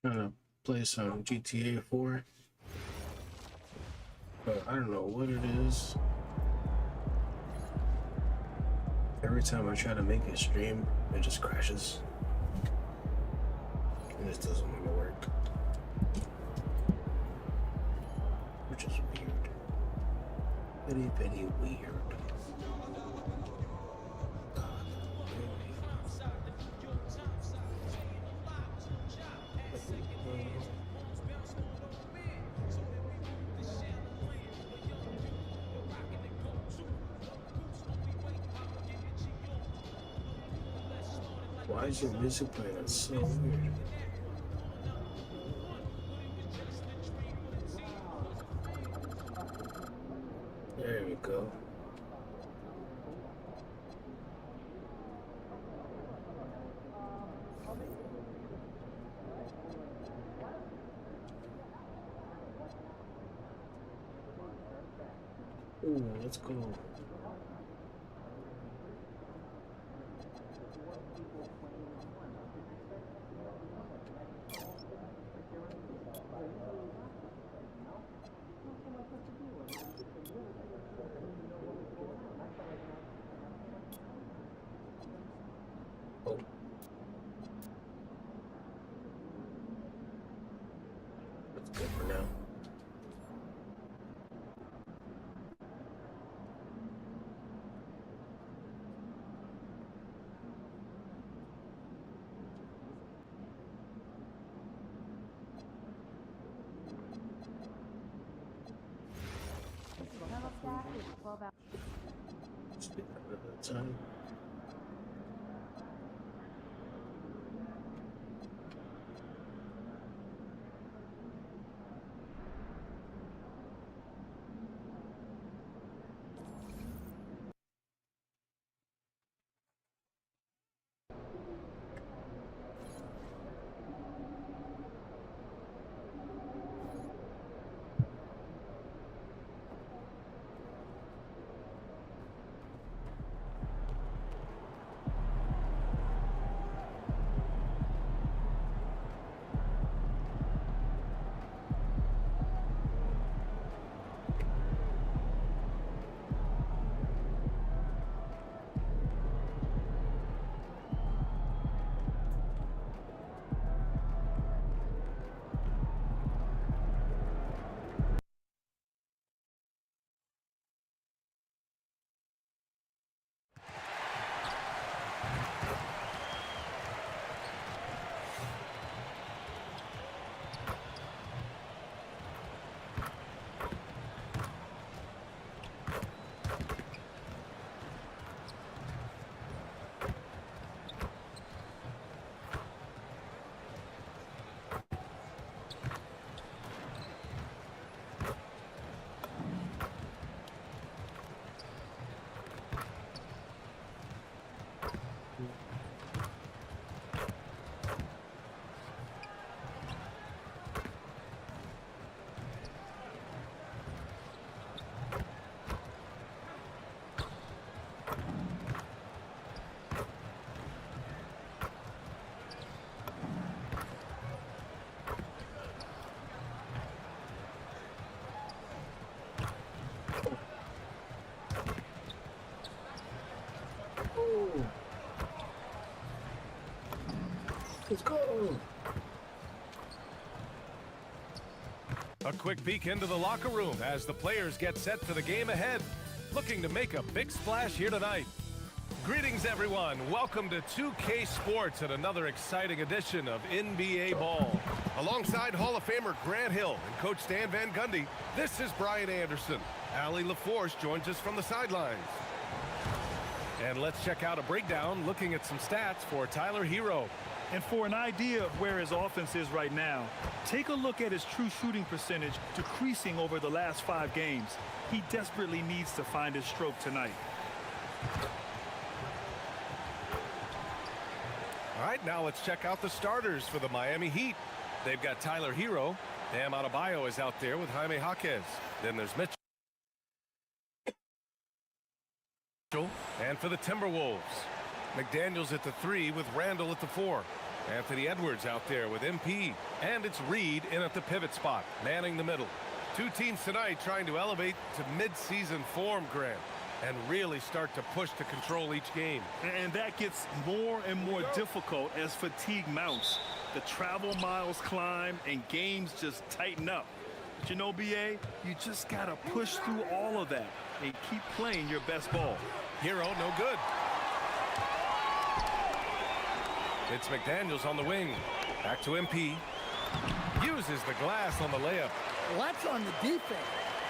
Trying to play some GTA 4, but I don't know what it is. Every time I try to make a stream, it just crashes. And this doesn't want to work. Which is weird. Very, very weird. Why is your music playing? That's so weird. There we go. Ooh, let's go. Oh. That's good for now. Just get that at that time. Oh. Let's go. A quick peek into the locker room as the players get set for the game ahead, looking to make a big splash here tonight. Greetings, everyone. Welcome to 2K Sports and another exciting edition of NBA Ball. Alongside Hall of Famer Grant Hill and Coach Stan Van Gundy, this is Brian Anderson. Allie LaForce joins us from the sidelines. And let's check out a breakdown looking at some stats for Tyler Herro. And for an idea of where his offense is right now, take a look at his true shooting percentage decreasing over the last 5 games. He desperately needs to find his stroke tonight. All right, now let's check out the starters for the Miami Heat. They've got Tyler Herro. Bam Adebayo is out there with Jaime Jaquez. Then there's Mitchell. And for the Timberwolves, McDaniels at the 3 with Randall at the 4. Anthony Edwards out there with MP. And it's Reed in at the pivot spot, manning the middle. Two teams tonight trying to elevate to mid-season form, Grant, and really start to push to control each game. And that gets more and more difficult as fatigue mounts. The travel miles climb and games just tighten up. But you know, BA, you just got to push through all of that and keep playing your best ball. Hero, no good. It's McDaniels on the wing. Back to MP. Uses the glass on the layup. Well, that's on the defense.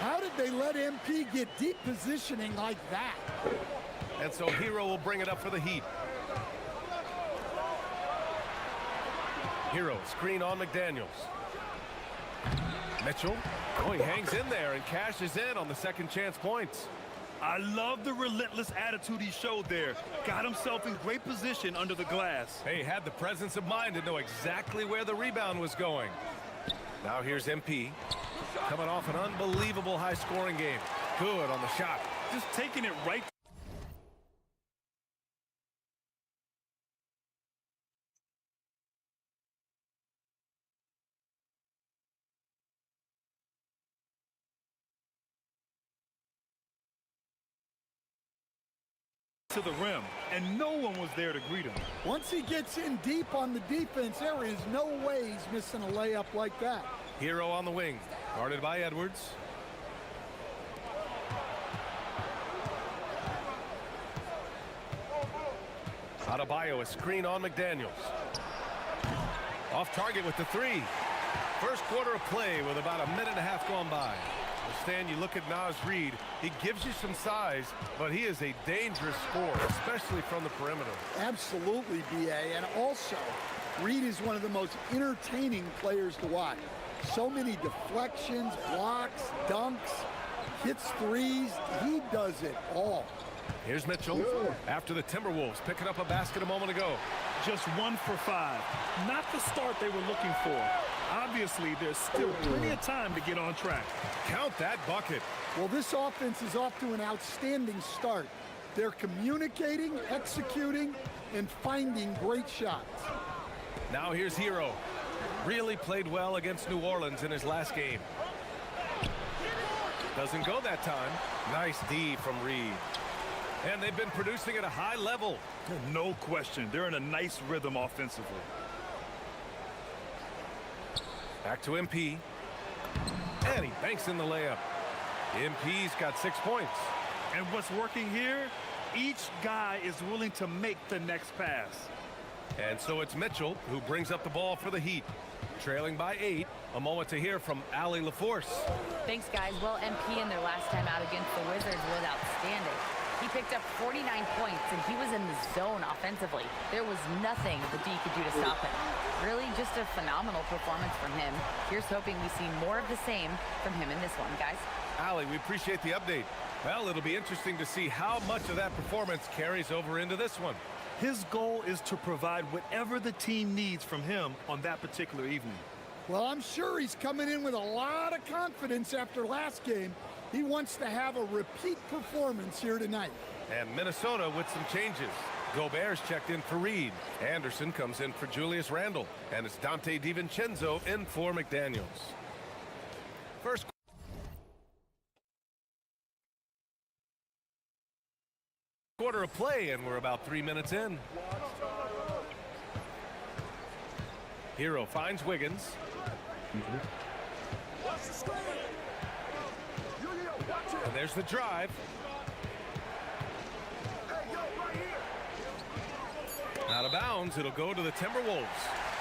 How did they let MP get deep positioning like that? And so Hero will bring it up for the Heat. Hero, screen on McDaniels. Mitchell, oh, he hangs in there and cashes in on the second chance points. I love the relentless attitude he showed there. Got himself in great position under the glass. He had the presence of mind to know exactly where the rebound was going. Now here's MP. Coming off an unbelievable high-scoring game. Good on the shot. Just taking it right to the rim, and no one was there to greet him. Once he gets in deep on the defense, there is no way he's missing a layup like that. Hero on the wing, guarded by Edwards. Adebayo, a screen on McDaniels. Off target with the three. First quarter of play with about a minute and a half gone by. Stan, you look at Naz Reid, he gives you some size, but he is a dangerous scorer, especially from the perimeter. Absolutely, BA. And also, Reid is one of the most entertaining players to watch. So many deflections, blocks, dunks, hits threes. He does it all. Here's Mitchell after the Timberwolves picking up a basket a moment ago. Just 1 for 5. Not the start they were looking for. Obviously, there's still plenty of time to get on track. Count that bucket. Well, this offense is off to an outstanding start. They're communicating, executing, and finding great shots. Now here's Hero. Really played well against New Orleans in his last game. Doesn't go that time. Nice D from Reed. And they've been producing at a high level. No question. They're in a nice rhythm offensively. Back to MP. And he banks in the layup. MP's got 6 points. And what's working here? Each guy is willing to make the next pass. And so it's Mitchell who brings up the ball for the Heat. Trailing by 8. A moment to hear from Allie LaForce. Thanks, guys. Well, MP in their last time out against the Wizards was outstanding. He picked up 49 points, and he was in the zone offensively. There was nothing the D could do to stop him. Really just a phenomenal performance from him. Here's hoping we see more of the same from him in this one, guys. Allie, we appreciate the update. Well, it'll be interesting to see how much of that performance carries over into this one. His goal is to provide whatever the team needs from him on that particular evening. Well, I'm sure he's coming in with a lot of confidence after last game. He wants to have a repeat performance here tonight. And Minnesota with some changes. Gobert's checked in for Reed. Anderson comes in for Julius Randle. And it's Dante DiVincenzo in for McDaniels. First quarter of play, and we're about 3 minutes in. Hero finds Wiggins. And there's the drive. Out of bounds, it'll go to the Timberwolves.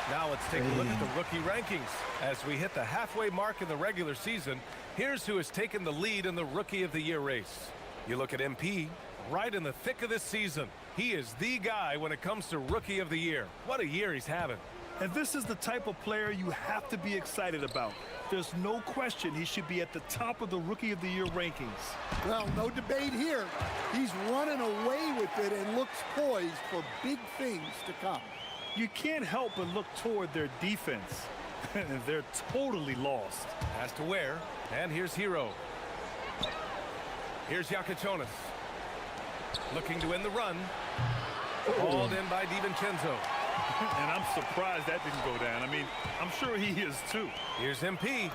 Now let's take a look at the rookie rankings. As we hit the halfway mark in the regular season, here's who has taken the lead in the Rookie of the Year race. You look at MP, right in the thick of this season. He is the guy when it comes to Rookie of the Year. What a year he's having. And this is the type of player you have to be excited about. There's no question he should be at the top of the Rookie of the Year rankings. Well, no debate here. He's running away with it and looks poised for big things to come. You can't help but look toward their defense. They're totally lost. Has to wear, and here's Hero. Here's Jakučionis. Looking to win the run. Hauled in by DiVincenzo. And I'm surprised that didn't go down. I mean, I'm sure he is too. Here's MP.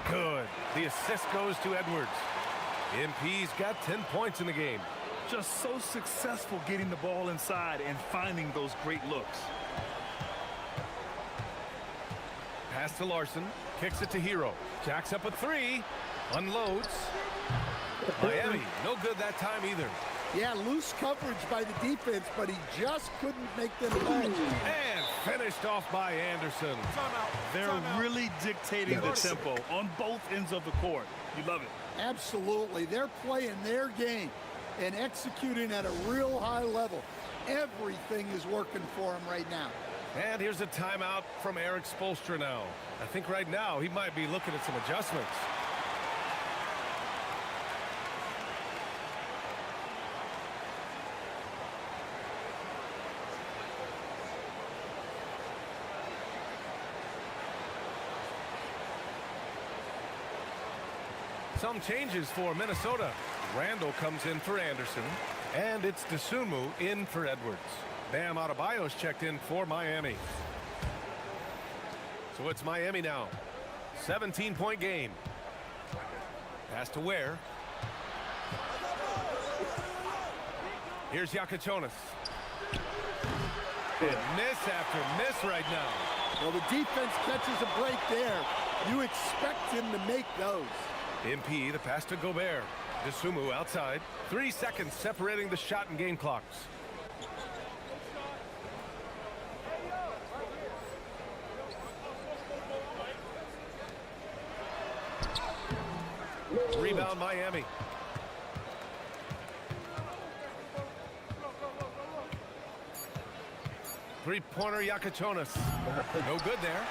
Good. The assist goes to Edwards. MP's got 10 points in the game. Just so successful getting the ball inside and finding those great looks. Pass to Larson. Kicks it to Hero. Jacks up a three. Unloads. Miami, no good that time either. Yeah, loose coverage by the defense, but he just couldn't make them play. And finished off by Anderson. They're really dictating the tempo on both ends of the court. You love it. Absolutely. They're playing their game and executing at a real high level. Everything is working for him right now. And here's a timeout from Eric Spoelstra now. I think right now he might be looking at some adjustments. Some changes for Minnesota. Randall comes in for Anderson, and it's Dosunmu in for Edwards. Bam Adebayo's checked in for Miami. So it's Miami now. 17-point game. Pass to Ware. Here's Yakachonis. And miss after miss right now. Well, the defense catches a break there. You expect him to make those. MP, the pass to Gobert. Dosunmu outside. 3 seconds separating the shot and game clocks. Rebound Miami. Three-pointer Yakachonis. No good there.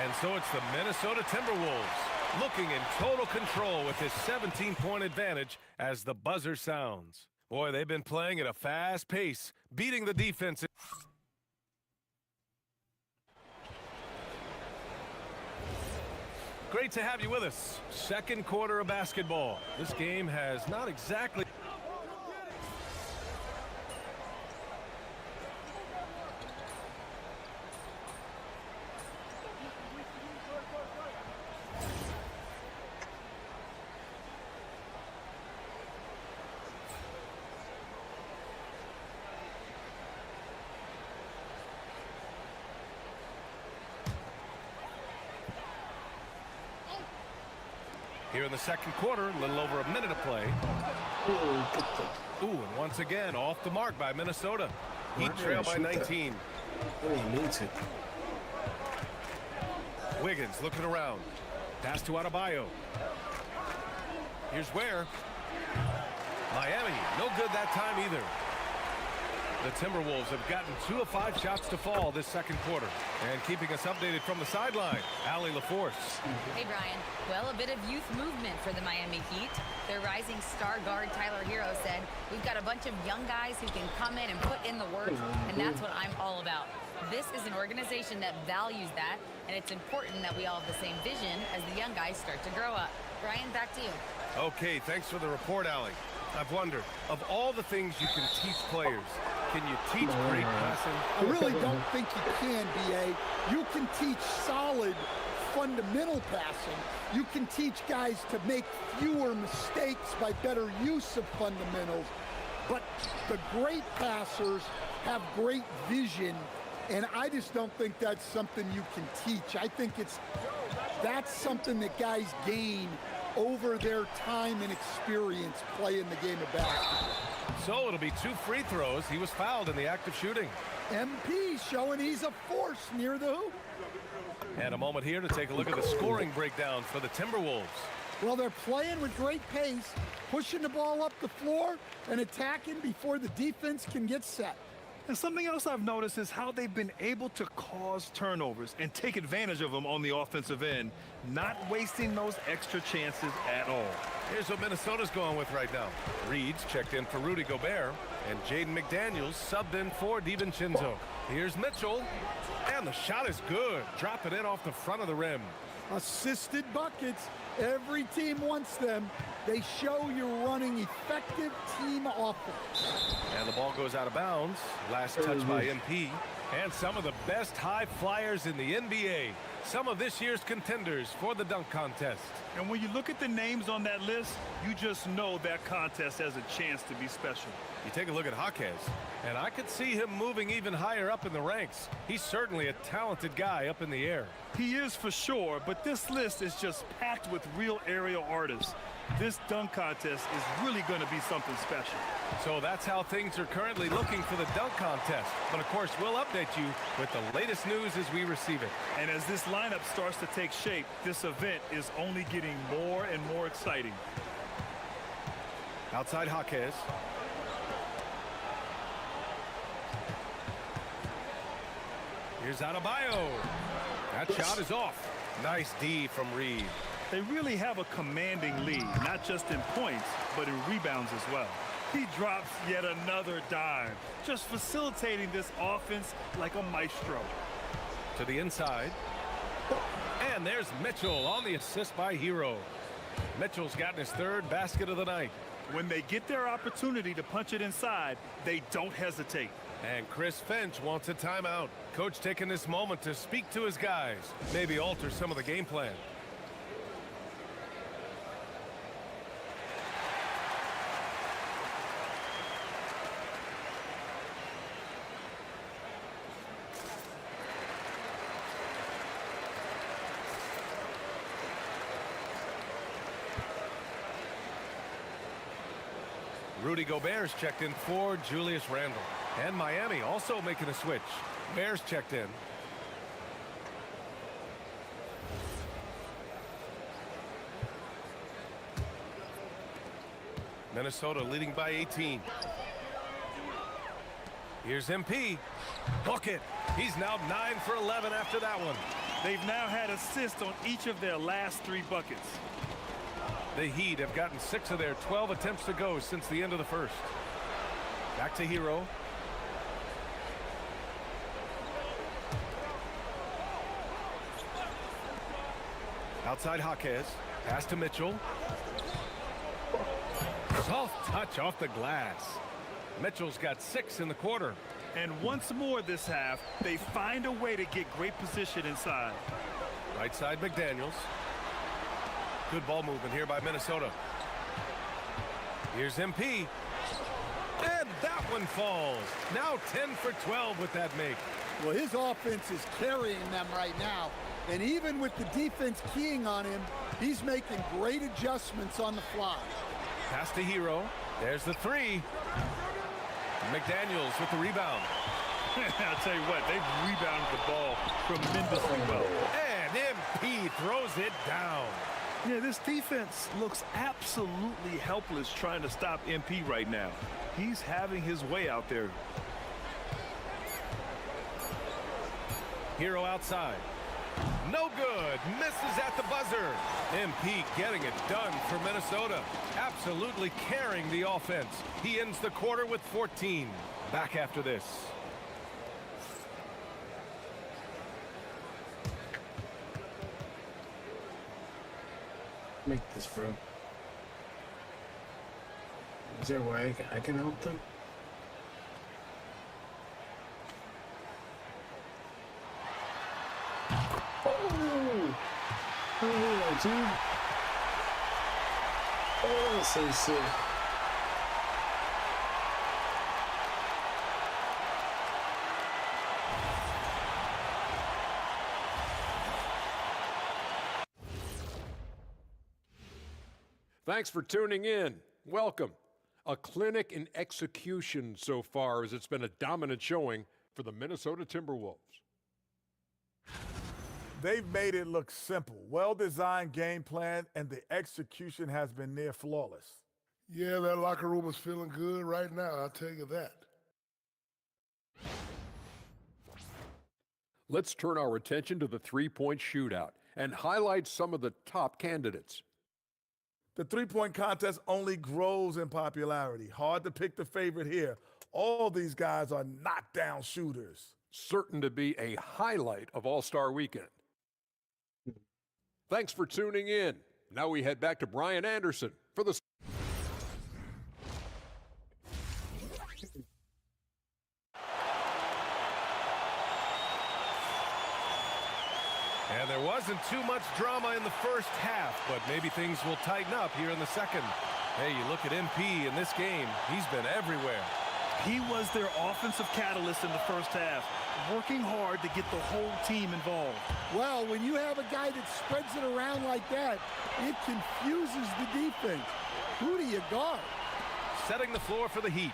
And so it's the Minnesota Timberwolves looking in total control with this 17-point advantage as the buzzer sounds. Boy, they've been playing at a fast pace, beating the defense. Great to have you with us. Second quarter of basketball. This game has not exactly... Here in the second quarter, a little over a minute of play. Ooh, and once again, off the mark by Minnesota. Heat trail by 19. Wiggins looking around. Pass to Adebayo. Here's Ware. Miami, no good that time either. The Timberwolves have gotten 2 of 5 shots to fall this second quarter. And keeping us updated from the sideline, Allie LaForce. Hey, Brian. Well, a bit of youth movement for the Miami Heat. Their rising star guard, Tyler Hero, said, "We've got a bunch of young guys who can come in and put in the work, and that's what I'm all about." This is an organization that values that, and it's important that we all have the same vision as the young guys start to grow up. Brian, back to you. Okay, thanks for the report, Allie. I've wondered, of all the things you can teach players, can you teach great passing? I really don't think you can, B.A. You can teach solid fundamental passing. You can teach guys to make fewer mistakes by better use of fundamentals. But the great passers have great vision, and I just don't think that's something you can teach. I think that's something that guys gain over their time and experience playing the game of basketball. So it'll be 2 free throws. He was fouled in the act of shooting. MP showing he's a force near the hoop. And a moment here to take a look at the scoring breakdown for the Timberwolves. Well, they're playing with great pace, pushing the ball up the floor and attacking before the defense can get set. And something else I've noticed is how they've been able to cause turnovers and take advantage of them on the offensive end, not wasting those extra chances at all. Here's what Minnesota's going with right now. Reed's checked in for Rudy Gobert, and Jaden McDaniels subbed in for DiVincenzo. Here's Mitchell, and the shot is good. Drop it in off the front of the rim. Assisted buckets. Every team wants them. They show you're running effective team offense. And the ball goes out of bounds. Last touch by MP. And some of the best high flyers in the NBA. Some of this year's contenders for the dunk contest. And when you look at the names on that list, you just know that contest has a chance to be special. You take a look at Jaquez, and I could see him moving even higher up in the ranks. He's certainly a talented guy up in the air. He is for sure, but this list is just packed with real aerial artists. This dunk contest is really going to be something special. So that's how things are currently looking for the dunk contest. But of course, we'll update you with the latest news as we receive it. And as this lineup starts to take shape, this event is only getting more and more exciting. Outside Jaquez. Here's Adebayo. That shot is off. Nice D from Reed. They really have a commanding lead, not just in points, but in rebounds as well. He drops yet another dime, just facilitating this offense like a maestro. To the inside. And there's Mitchell on the assist by Hero. Mitchell's gotten his third basket of the night. When they get their opportunity to punch it inside, they don't hesitate. And Chris Finch wants a timeout. Coach taking this moment to speak to his guys, maybe alter some of the game plan. Rudy Gobert's checked in for Julius Randle. And Miami also making a switch. Bears checked in. Minnesota leading by 18. Here's MP. Book it. He's now 9 for 11 after that one. They've now had assists on each of their last 3 buckets. The Heat have gotten 6 of their 12 attempts to go since the end of the first. Back to Hero. Outside Jaquez. Pass to Mitchell. Soft touch off the glass. Mitchell's got 6 in the quarter. And once more this half, they find a way to get great position inside. Right side McDaniels. Good ball movement here by Minnesota. Here's MP. And that one falls. Now 10 for 12 with that make. Well, his offense is carrying them right now. And even with the defense keying on him, he's making great adjustments on the fly. Pass to Hero. There's the 3. McDaniels with the rebound. I'll tell you what, they've rebounded the ball tremendously well. And MP throws it down. Yeah, this defense looks absolutely helpless trying to stop MP right now. He's having his way out there. Hero outside. No good. Misses at the buzzer. MP getting it done for Minnesota. Absolutely carrying the offense. He ends the quarter with 14. Back after this. Make this, bro. Is there a way I can help them? Oh! Oh, dude. Oh, that's so sick. Thanks for tuning in. Welcome. A clinic in execution so far, as it's been a dominant showing for the Minnesota Timberwolves. They've made it look simple. Well-designed game plan, and the execution has been near flawless. Yeah, that locker room is feeling good right now, I'll tell you that. Let's turn our attention to the three-point shootout and highlight some of the top candidates. The three-point contest only grows in popularity. Hard to pick the favorite here. All these guys are knockdown shooters. Certain to be a highlight of All-Star Weekend. Thanks for tuning in. Now we head back to Brian Anderson for the... And there wasn't too much drama in the first half, but maybe things will tighten up here in the second. Hey, you look at MP in this game, he's been everywhere. He was their offensive catalyst in the first half, working hard to get the whole team involved. Well, when you have a guy that spreads it around like that, it confuses the defense. Who do you guard? Setting the floor for the Heat.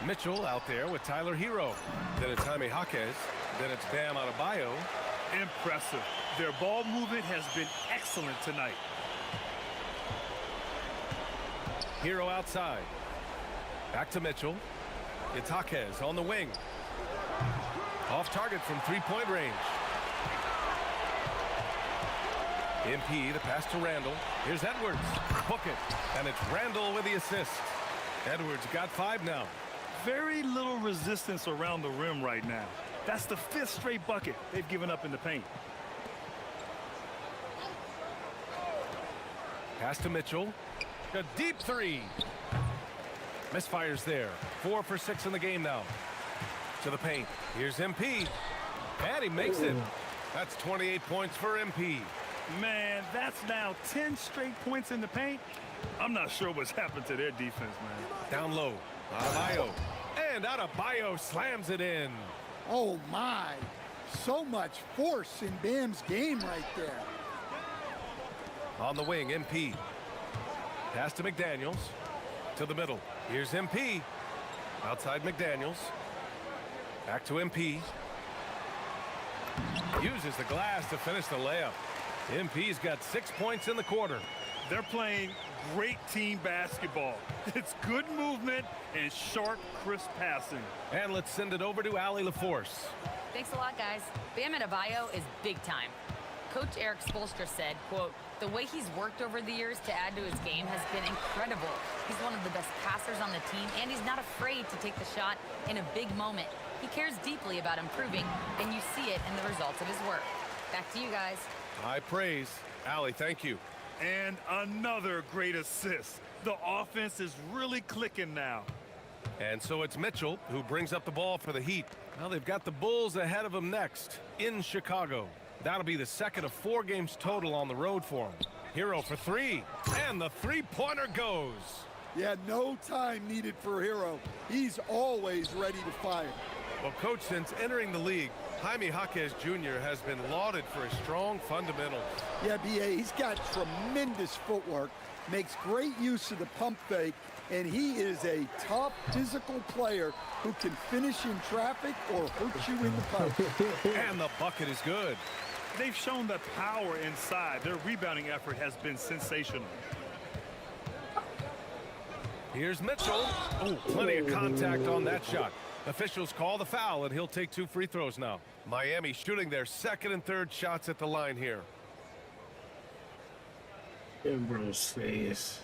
Mitchell out there with Tyler Hero. Then it's Jaime Jaquez. Then it's Bam Adebayo. Impressive. Their ball movement has been excellent tonight. Hero outside. Back to Mitchell. It's Jaquez on the wing. Off target from three-point range. MP, the pass to Randall. Here's Edwards. Book it. And it's Randall with the assist. Edwards got 5 now. Very little resistance around the rim right now. That's the 5th straight bucket they've given up in the paint. Pass to Mitchell. A deep 3. Misfires there. 4 for 6 in the game now. To the paint. Here's MP. And he makes it. That's 28 points for MP. Man, that's now 10 straight points in the paint. I'm not sure what's happened to their defense, man. Down low. Adebayo. And Adebayo slams it in. Oh, my. So much force in Bam's game right there. On the wing, MP. Pass to McDaniels. To the middle. Here's MP. Outside McDaniels. Back to MP. Uses the glass to finish the layup. MP's got 6 points in the quarter. They're playing great team basketball. It's good movement and sharp, crisp passing. And let's send it over to Allie LaForce. Thanks a lot, guys. Bam Adebayo is big time. Coach Eric Spoelstra said, quote, "The way he's worked over the years to add to his game has been incredible. He's one of the best passers on the team, and he's not afraid to take the shot in a big moment. He cares deeply about improving, and you see it in the results of his work." Back to you guys. High praise. Allie, thank you. And another great assist. The offense is really clicking now. And so it's Mitchell who brings up the ball for the Heat. Now they've got the Bulls ahead of them next in Chicago. That'll be the second of 4 games total on the road for him. Hero for 3, and the three-pointer goes. Yeah, no time needed for Hero. He's always ready to fire. Well, Coach, since entering the league, Jaime Jaquez Jr. has been lauded for his strong fundamentals. Yeah, B.A., he's got tremendous footwork, makes great use of the pump fake, and he is a tough physical player who can finish in traffic or hurt you in the post. And the bucket is good. They've shown the power inside. Their rebounding effort has been sensational. Here's Mitchell. Oh, plenty of contact on that shot. Officials call the foul, and he'll take 2 free throws now. Miami shooting their second and third shots at the line here. In Bruce's face.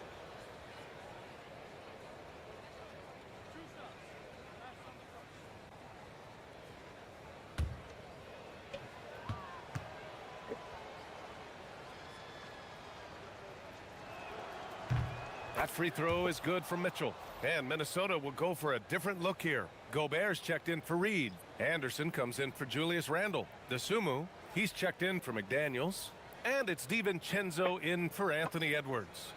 That free throw is good for Mitchell. And Minnesota will go for a different look here. Gobert's checked in for Reed. Anderson comes in for Julius Randle. DeSumo, he's checked in for McDaniels. And it's DiVincenzo in for Anthony Edwards.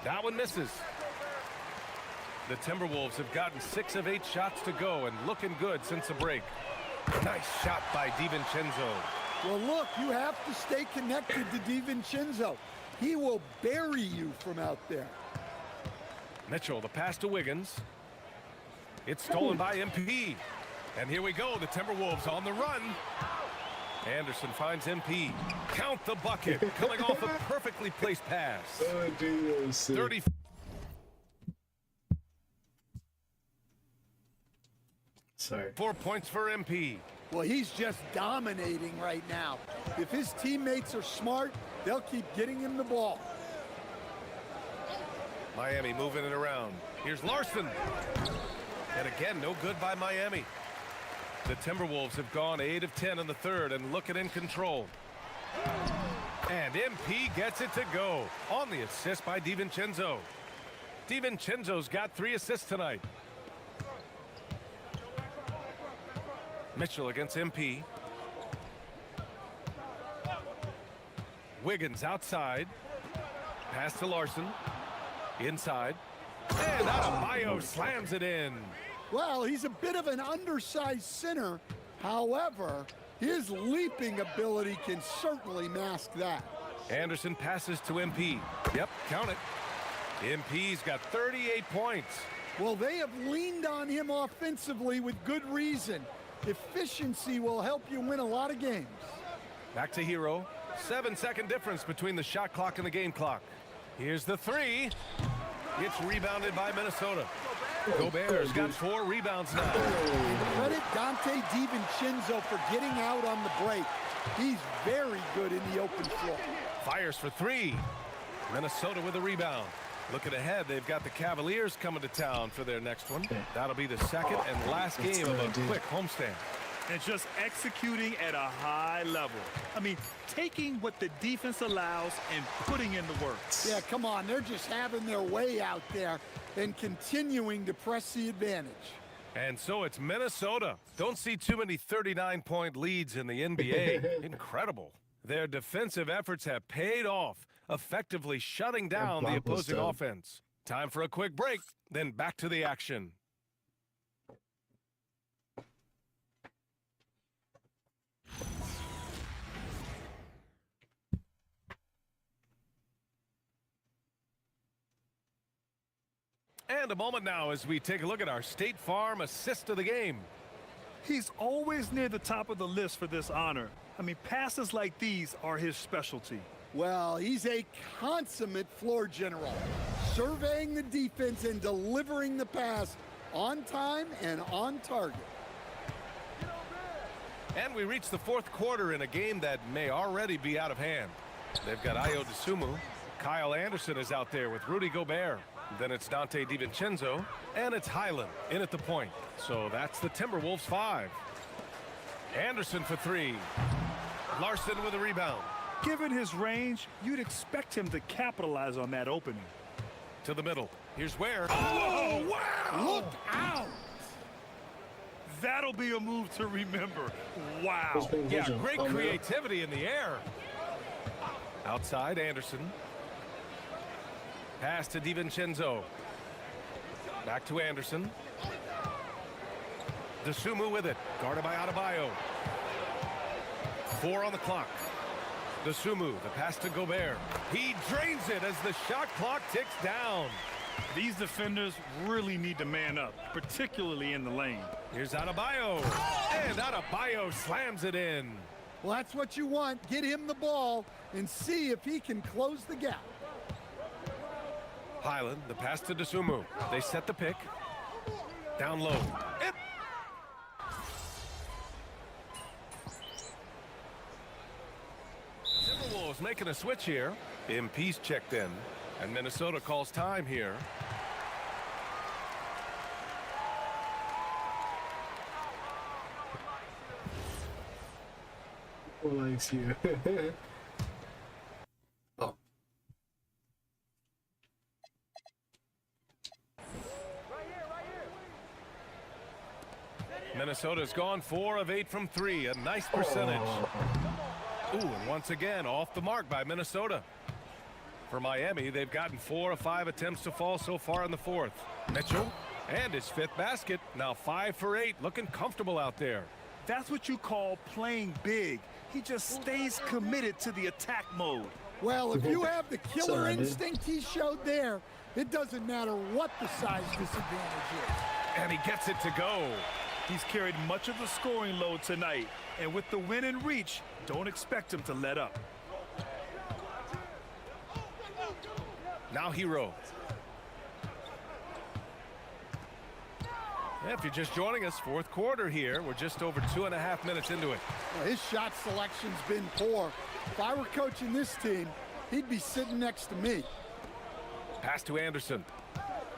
That one misses. The Timberwolves have gotten 6 of 8 shots to go and looking good since the break. Nice shot by DiVincenzo. Well, look, you have to stay connected to DiVincenzo. He will bury you from out there. Mitchell, the pass to Wiggins. It's stolen by MP. And here we go, the Timberwolves on the run. Anderson finds MP. Count the bucket, coming off a perfectly placed pass. 30. Sorry. 4 points for MP. Well, he's just dominating right now. If his teammates are smart, they'll keep getting him the ball. Miami moving it around. Here's Larson. And again, no good by Miami. The Timberwolves have gone 8 of 10 in the third and looking in control. And MP gets it to go on the assist by DiVincenzo. DiVincenzo's got 3 assists tonight. Mitchell against MP. Wiggins outside. Pass to Larson. Inside. And Adebayo slams it in. Well, he's a bit of an undersized center. However, his leaping ability can certainly mask that. Anderson passes to MP. Yep, count it. MP's got 38 points. Well, they have leaned on him offensively with good reason. Efficiency will help you win a lot of games. Back to Hero. 7-second difference between the shot clock and the game clock. Here's the 3. It's rebounded by Minnesota. Gobert's got 4 rebounds now. Credit Dante DiVincenzo for getting out on the break. He's very good in the open floor. Fires for 3. Minnesota with a rebound. Looking ahead, they've got the Cavaliers coming to town for their next one. That'll be the second and last game of a quick homestand. And just executing at a high level. I mean, taking what the defense allows and putting in the work. Yeah, come on. They're just having their way out there and continuing to press the advantage. And so it's Minnesota. Don't see too many 39-point leads in the NBA. Incredible. Their defensive efforts have paid off, effectively shutting down the opposing offense. Time for a quick break, then back to the action. And a moment now as we take a look at our State Farm assist of the game. He's always near the top of the list for this honor. I mean, passes like these are his specialty. Well, he's a consummate floor general, surveying the defense and delivering the pass on time and on target. And we reach the fourth quarter in a game that may already be out of hand. They've got Ayo Dosunmu. Kyle Anderson is out there with Rudy Gobert. Then it's Dante DiVincenzo, and it's Highland in at the point. So that's the Timberwolves 5. Anderson for 3. Larson with a rebound. Given his range, you'd expect him to capitalize on that opening. To the middle. Here's Ware. Oh, wow! Look out! That'll be a move to remember. Wow. Yeah, great creativity in the air. Outside, Anderson. Pass to DiVincenzo. Back to Anderson. Dosunmu with it. Guarded by Adebayo. 4 on the clock. Dosunmu, the pass to Gobert. He drains it as the shot clock ticks down. These defenders really need to man up, particularly in the lane. Here's Adebayo. And Adebayo slams it in. Well, that's what you want. Get him the ball and see if he can close the gap. Highland, the pass to Dosunmu. They set the pick. Down low. Timberwolves making a switch here. MP's checked in. And Minnesota calls time here. Who likes you? Oh. Minnesota's gone 4 of 8 from 3. A nice percentage. Ooh, and once again, off the mark by Minnesota. For Miami, they've gotten 4 of 5 attempts to fall so far in the fourth. Mitchell, and his 5th basket. Now 5 for 8, looking comfortable out there. That's what you call playing big. He just stays committed to the attack mode. Well, if you have the killer instinct he showed there, it doesn't matter what the size disadvantage is. And he gets it to go. He's carried much of the scoring load tonight, and with the win in reach, don't expect him to let up. Now Hero. If you're just joining us, fourth quarter here. We're just over 2.5 minutes into it. Well, his shot selection's been poor. If I were coaching this team, he'd be sitting next to me. Pass to Anderson.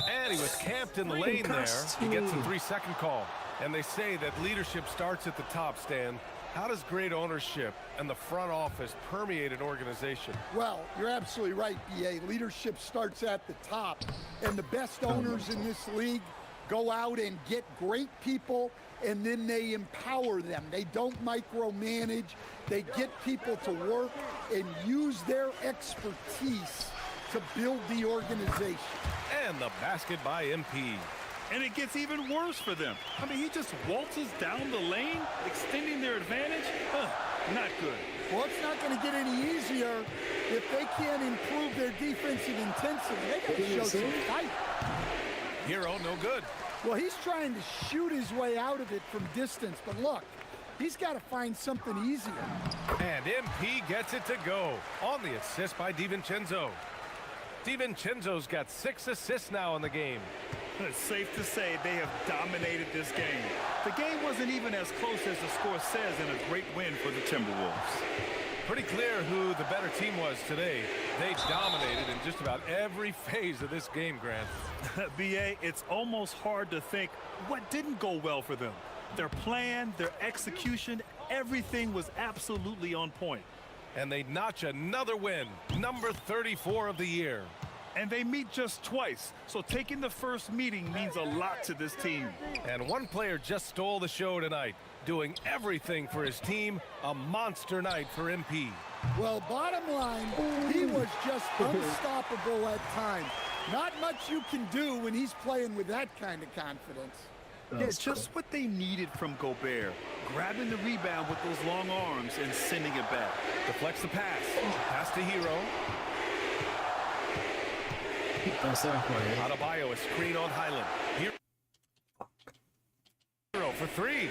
And he was camped in the Freaking lane there. cussed He gets a me. 3-second call. And they say that leadership starts at the top, Stan. How does great ownership and the front office permeate an organization? Well, you're absolutely right, BA. Leadership starts at the top, and the best owners in this league go out and get great people, and then they empower them. They don't micromanage. They get people to work and use their expertise to build the organization. And the basket by MP. And it gets even worse for them. I mean, he just waltzes down the lane, extending their advantage. Not good. Well, it's not going to get any easier if they can't improve their defensive intensity. They got to show some fight. Hero, no good. Well, he's trying to shoot his way out of it from distance, but look, he's got to find something easier. And MP gets it to go on the assist by DiVincenzo. DiVincenzo's got 6 assists now in the game. It's safe to say they have dominated this game. The game wasn't even as close as the score says, and a great win for the Timberwolves. Pretty clear who the better team was today. They dominated in just about every phase of this game, Grant. BA, it's almost hard to think what didn't go well for them. Their plan, their execution, everything was absolutely on point. And they notch another win, number 34 of the year. And they meet just twice, so taking the first meeting means a lot to this team. And one player just stole the show tonight, doing everything for his team. A monster night for MP. Well, bottom line, he was just unstoppable at times. Not much you can do when he's playing with that kind of confidence. Yeah, just what they needed from Gobert. Grabbing the rebound with those long arms and sending it back. Deflects the pass. Pass to Hero. Adebayo, a screen on Highland. Hero for 3.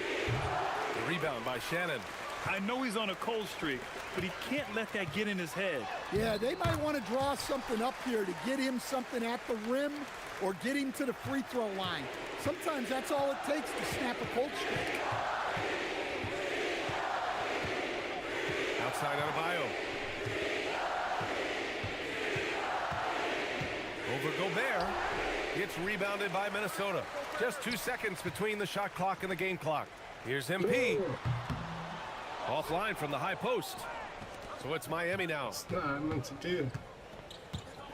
The rebound by Shannon. I know he's on a cold streak, but he can't let that get in his head. Yeah, they might want to draw something up here to get him something at the rim or get him to the free throw line. Sometimes that's all it takes to snap a cold streak. Outside Adebayo. Over Gobert. It's rebounded by Minnesota. Just 2 seconds between the shot clock and the game clock. Here's MP. Offline from the high post. So it's Miami now. It's not meant to do.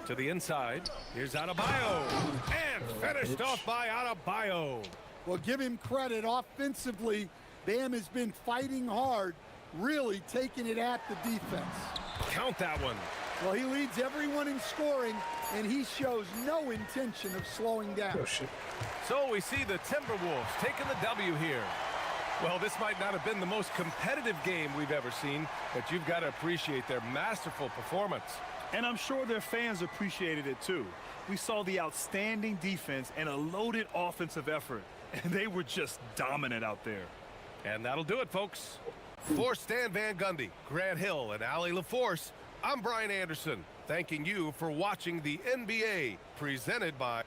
To the inside. Here's Adebayo. And finished off by Adebayo. Well, give him credit. Offensively, Bam has been fighting hard, really taking it at the defense. Count that one. Well, he leads everyone in scoring, and he shows no intention of slowing down. Oh, shit. So we see the Timberwolves taking the W here. Well, this might not have been the most competitive game we've ever seen, but you've got to appreciate their masterful performance. And I'm sure their fans appreciated it too. We saw the outstanding defense and a loaded offensive effort, and they were just dominant out there. And that'll do it, folks. For Stan Van Gundy, Grant Hill, and Allie LaForce, I'm Brian Anderson, thanking you for watching the NBA, presented by...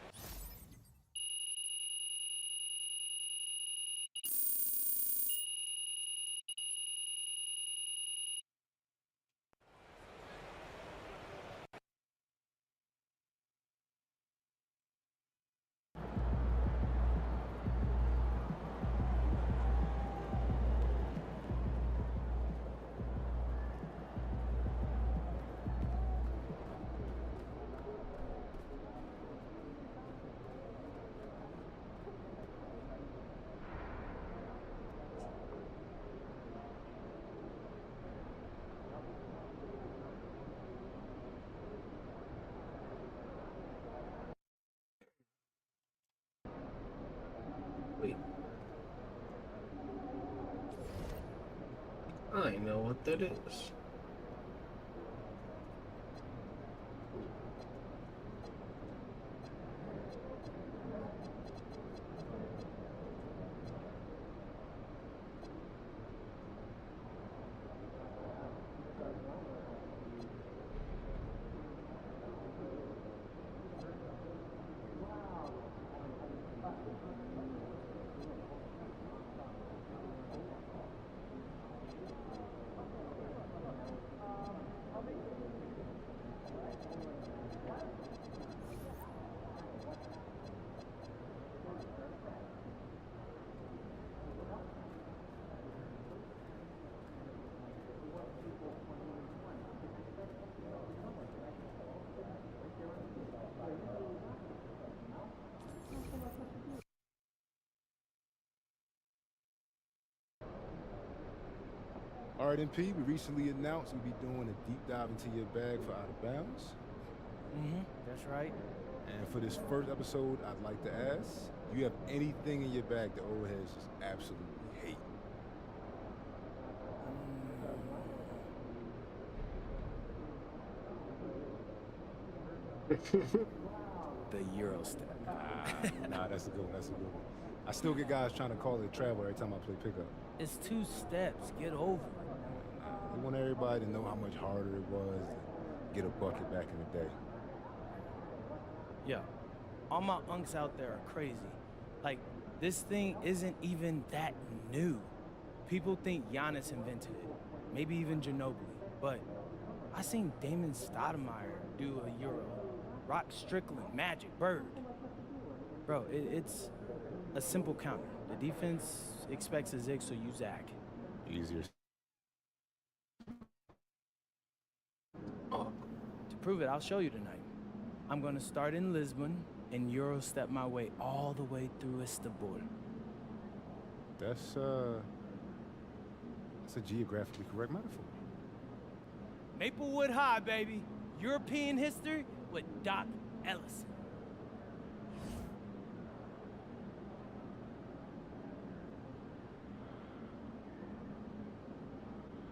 Wait. I know what that is. All right, MP, we recently announced we'll be doing a deep dive into your bag for Out of Bounds. That's right. And for this first episode, I'd like to ask, do you have anything in your bag that old heads just absolutely hate? The Eurostep. Nah, that's a good one. That's a good one. I still get guys trying to call it travel every time I play pickup. It's 2 steps. Get over it. I want everybody to know how much harder it was to get a bucket back in the day. Yeah. All my unks out there are crazy. Like, this thing isn't even that new. People think Giannis invented it. Maybe even Ginobili. But I seen Damon Stoudemire do a Euro. Rock Strickland, Magic, Bird. Bro, it's a simple counter. The defense expects a zig, so you zag. Easier. To prove it, I'll show you tonight. I'm gonna start in Lisbon and Euro step my way all the way through Istanbul. That's a geographically correct metaphor. Maplewood High, baby. European history with Doc Ellison.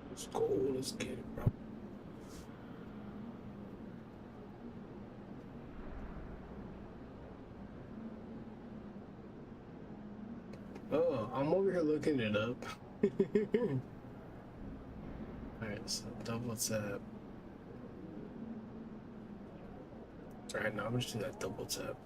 Let's go. Let's get it, bro. Oh, I'm over here looking it up. Alright, so double tap. Alright, now I'm just doing that double tap.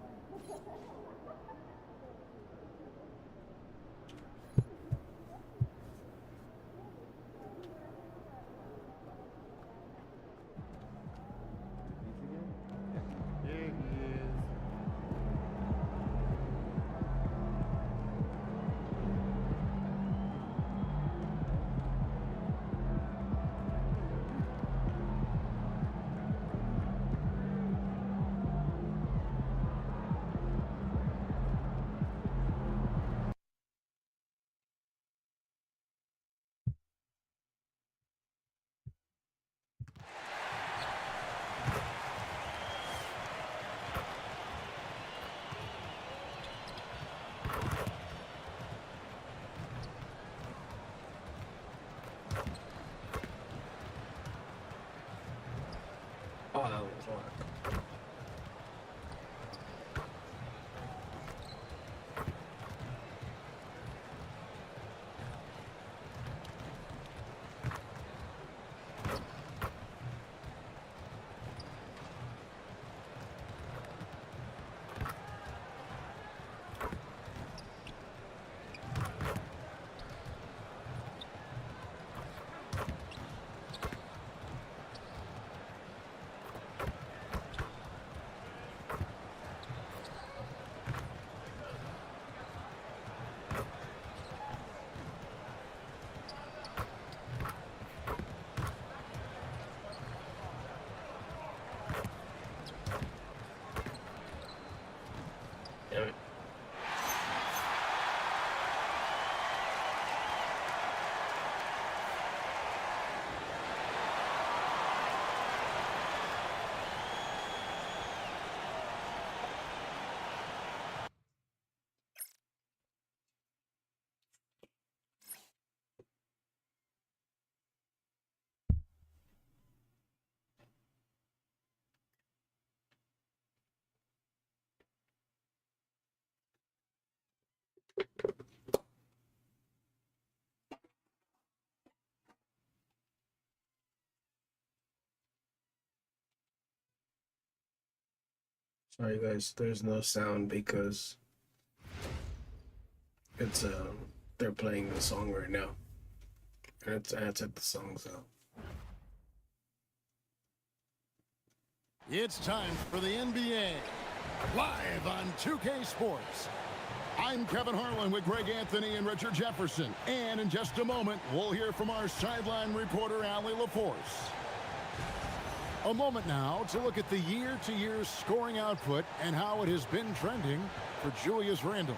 Oh, that was hard. Damn it. Sorry guys, there's no sound because it's they're playing the song right now. And I took the songs out. It's time for the NBA, live on 2K Sports. I'm Kevin Harlan with Greg Anthony and Richard Jefferson. And in just a moment, we'll hear from our sideline reporter, Allie LaForce. A moment now to look at the year-to-year scoring output and how it has been trending for Julius Randle.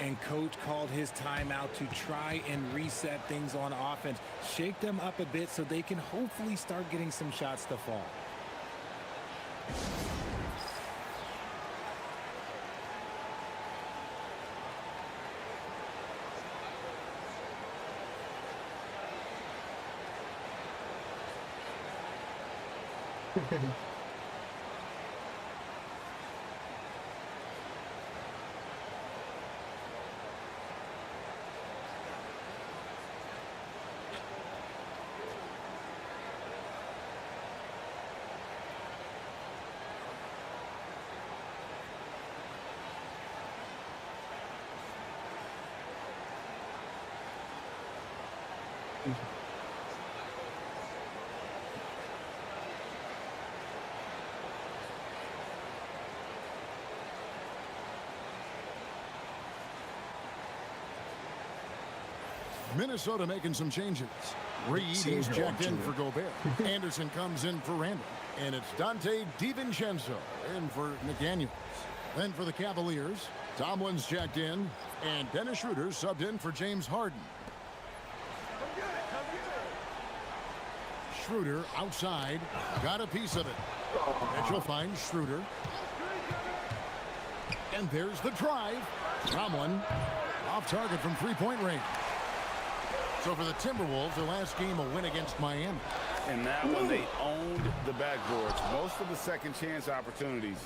And coach called his timeout to try and reset things on offense, shake them up a bit so they can hopefully start getting some shots to fall. Minnesota making some changes. Reed is checked in for Gobert. Anderson comes in for Randall. And it's Dante DiVincenzo in for McDaniels. Then for the Cavaliers, Tomlin's checked in. And Dennis Schroeder subbed in for James Harden. Schroeder outside. Got a piece of it. Mitchell finds Schroeder. And there's the drive. Tomlin off target from three-point range. So for the Timberwolves, their last game a win against Miami. And that one, they owned the backboards. Most of the second chance opportunities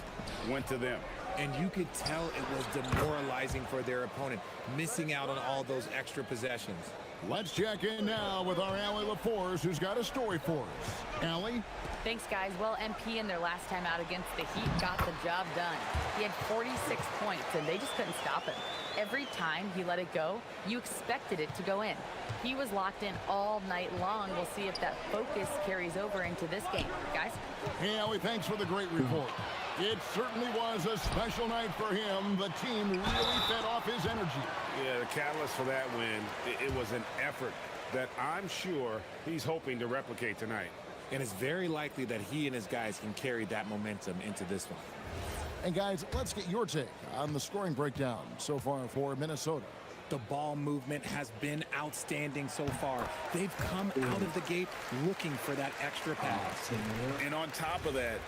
went to them. And you could tell it was demoralizing for their opponent, missing out on all those extra possessions. Let's check in now with our Allie LaForce, who's got a story for us. Allie? Thanks, guys. Well, MP in their last time out against the Heat got the job done. He had 46 points, and they just couldn't stop him. Every time he let it go, you expected it to go in. He was locked in all night long. We'll see if that focus carries over into this game. Guys? Hey, Allie, thanks for the great report. It certainly was a special night for him. The team really fed off his energy. Yeah, the catalyst for that win, it was an effort that I'm sure he's hoping to replicate tonight. And it's very likely that he and his guys can carry that momentum into this one. And guys, let's get your take on the scoring breakdown so far for Minnesota. The ball movement has been outstanding so far. They've come out of the gate looking for that extra pass. And on top of that,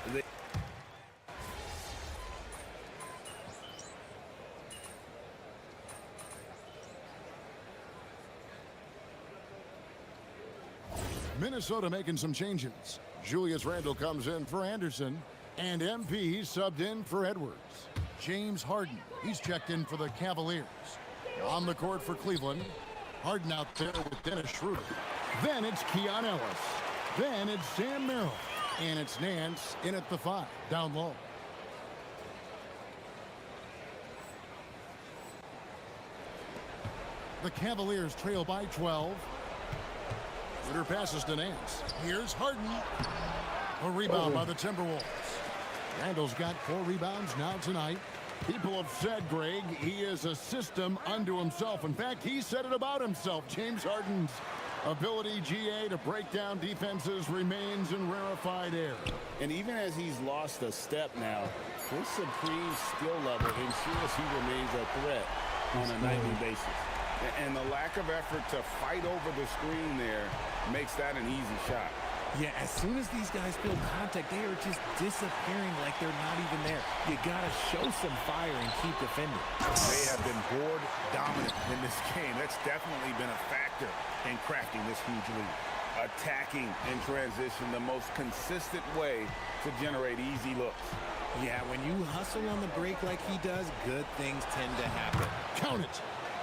Minnesota making some changes. Julius Randle comes in for Anderson, and MP subbed in for Edwards. James Harden, he's checked in for the Cavaliers. On the court for Cleveland, Harden out there with Dennis Schroeder. Then it's Keon Ellis. Then it's Sam Merrill. And it's Nance in at the 5, down low. The Cavaliers trail by 12. Schroeder passes to Nance. Here's Harden. A rebound by the Timberwolves. Randall's got 4 rebounds now tonight. People have said, Greg, he is a system unto himself. In fact, he said it about himself. James Harden's ability, GA, to break down defenses remains in rarefied air. and even as he's lost a step now, his supreme skill level ensures he remains a threat on a nightly basis. And the lack of effort to fight over the screen there makes that an easy shot. Yeah, as soon as these guys feel contact, they are just disappearing like they're not even there. You got to show some fire and keep defending. They have been board dominant in this game. That's definitely been a factor in crafting this huge lead. Attacking in transition, the most consistent way to generate easy looks. Yeah, when you hustle on the break like he does, good things tend to happen. Count it.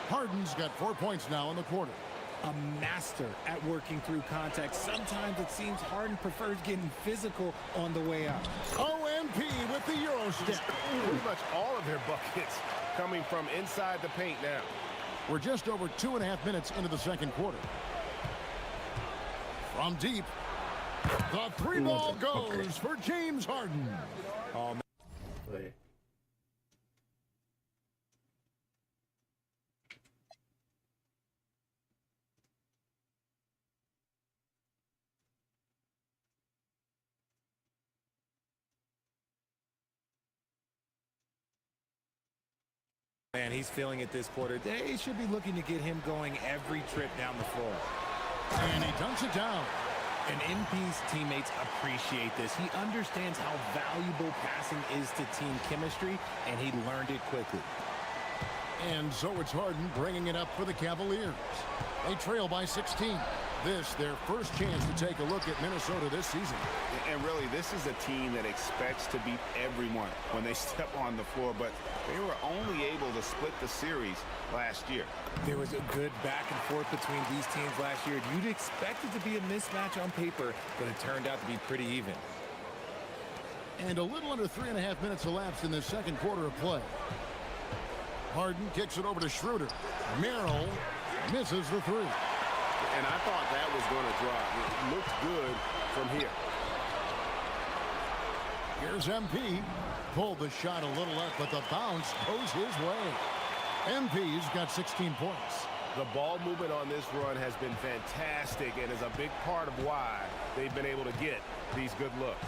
Harden's got 4 points now in the quarter. A master at working through contact. Sometimes it seems Harden prefers getting physical on the way out. OMP with the Euro step. Pretty much all of their buckets coming from inside the paint now. We're just over 2.5 minutes into the second quarter. From deep, the three ball goes for James Harden. Wait. Man, he's feeling it this quarter. They should be looking to get him going every trip down the floor. And he dunks it down. And MP's teammates appreciate this. He understands how valuable passing is to team chemistry, and he learned it quickly. And so it's Harden bringing it up for the Cavaliers. They trail by 16. This, their first chance to take a look at Minnesota this season. And really, this is a team that expects to beat everyone when they step on the floor, but they were only able to split the series last year. There was a good back and forth between these teams last year. You'd expect it to be a mismatch on paper, but it turned out to be pretty even. And a little under 3.5 minutes elapsed in the second quarter of play. Harden kicks it over to Schroeder. Merrill misses the three. And I thought that was going to drop. It looked good from here. Here's MP. Pulled the shot a little up, but the bounce goes his way. MP's got 16 points. The ball movement on this run has been fantastic and is a big part of why they've been able to get these good looks.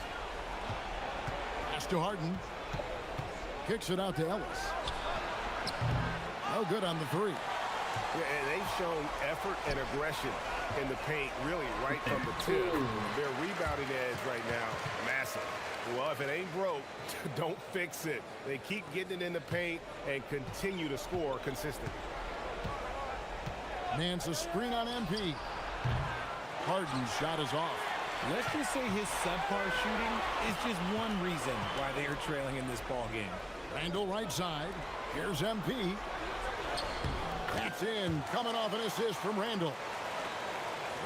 Pass to Harden. Kicks it out to Ellis. No good on the three. Yeah, and they've shown effort and aggression in the paint, really right from the tip. Their rebounding edge right now, massive. Well, if it ain't broke, don't fix it. They keep getting it in the paint and continue to score consistently. Nance a screen on MP. Harden's shot is off. Let's just say his subpar shooting is just one reason why they are trailing in this ball game. Randall right side. Here's MP. That's in, coming off an assist from Randall.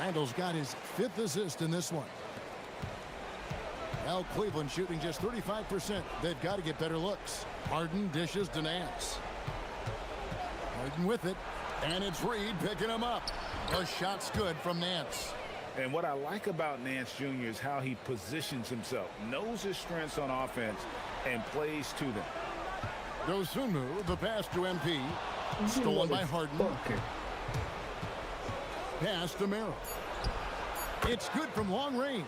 Randall's got his 5th assist in this one. Now Cleveland shooting just 35%. They've got to get better looks. Harden dishes to Nance. Harden with it. And it's Reed picking him up. The shot's good from Nance. And what I like about Nance Jr. is how he positions himself, knows his strengths on offense, and plays to them. Dosunmu, the pass to MP. Stolen by Harden. Pass to Merrill. It's good from long range.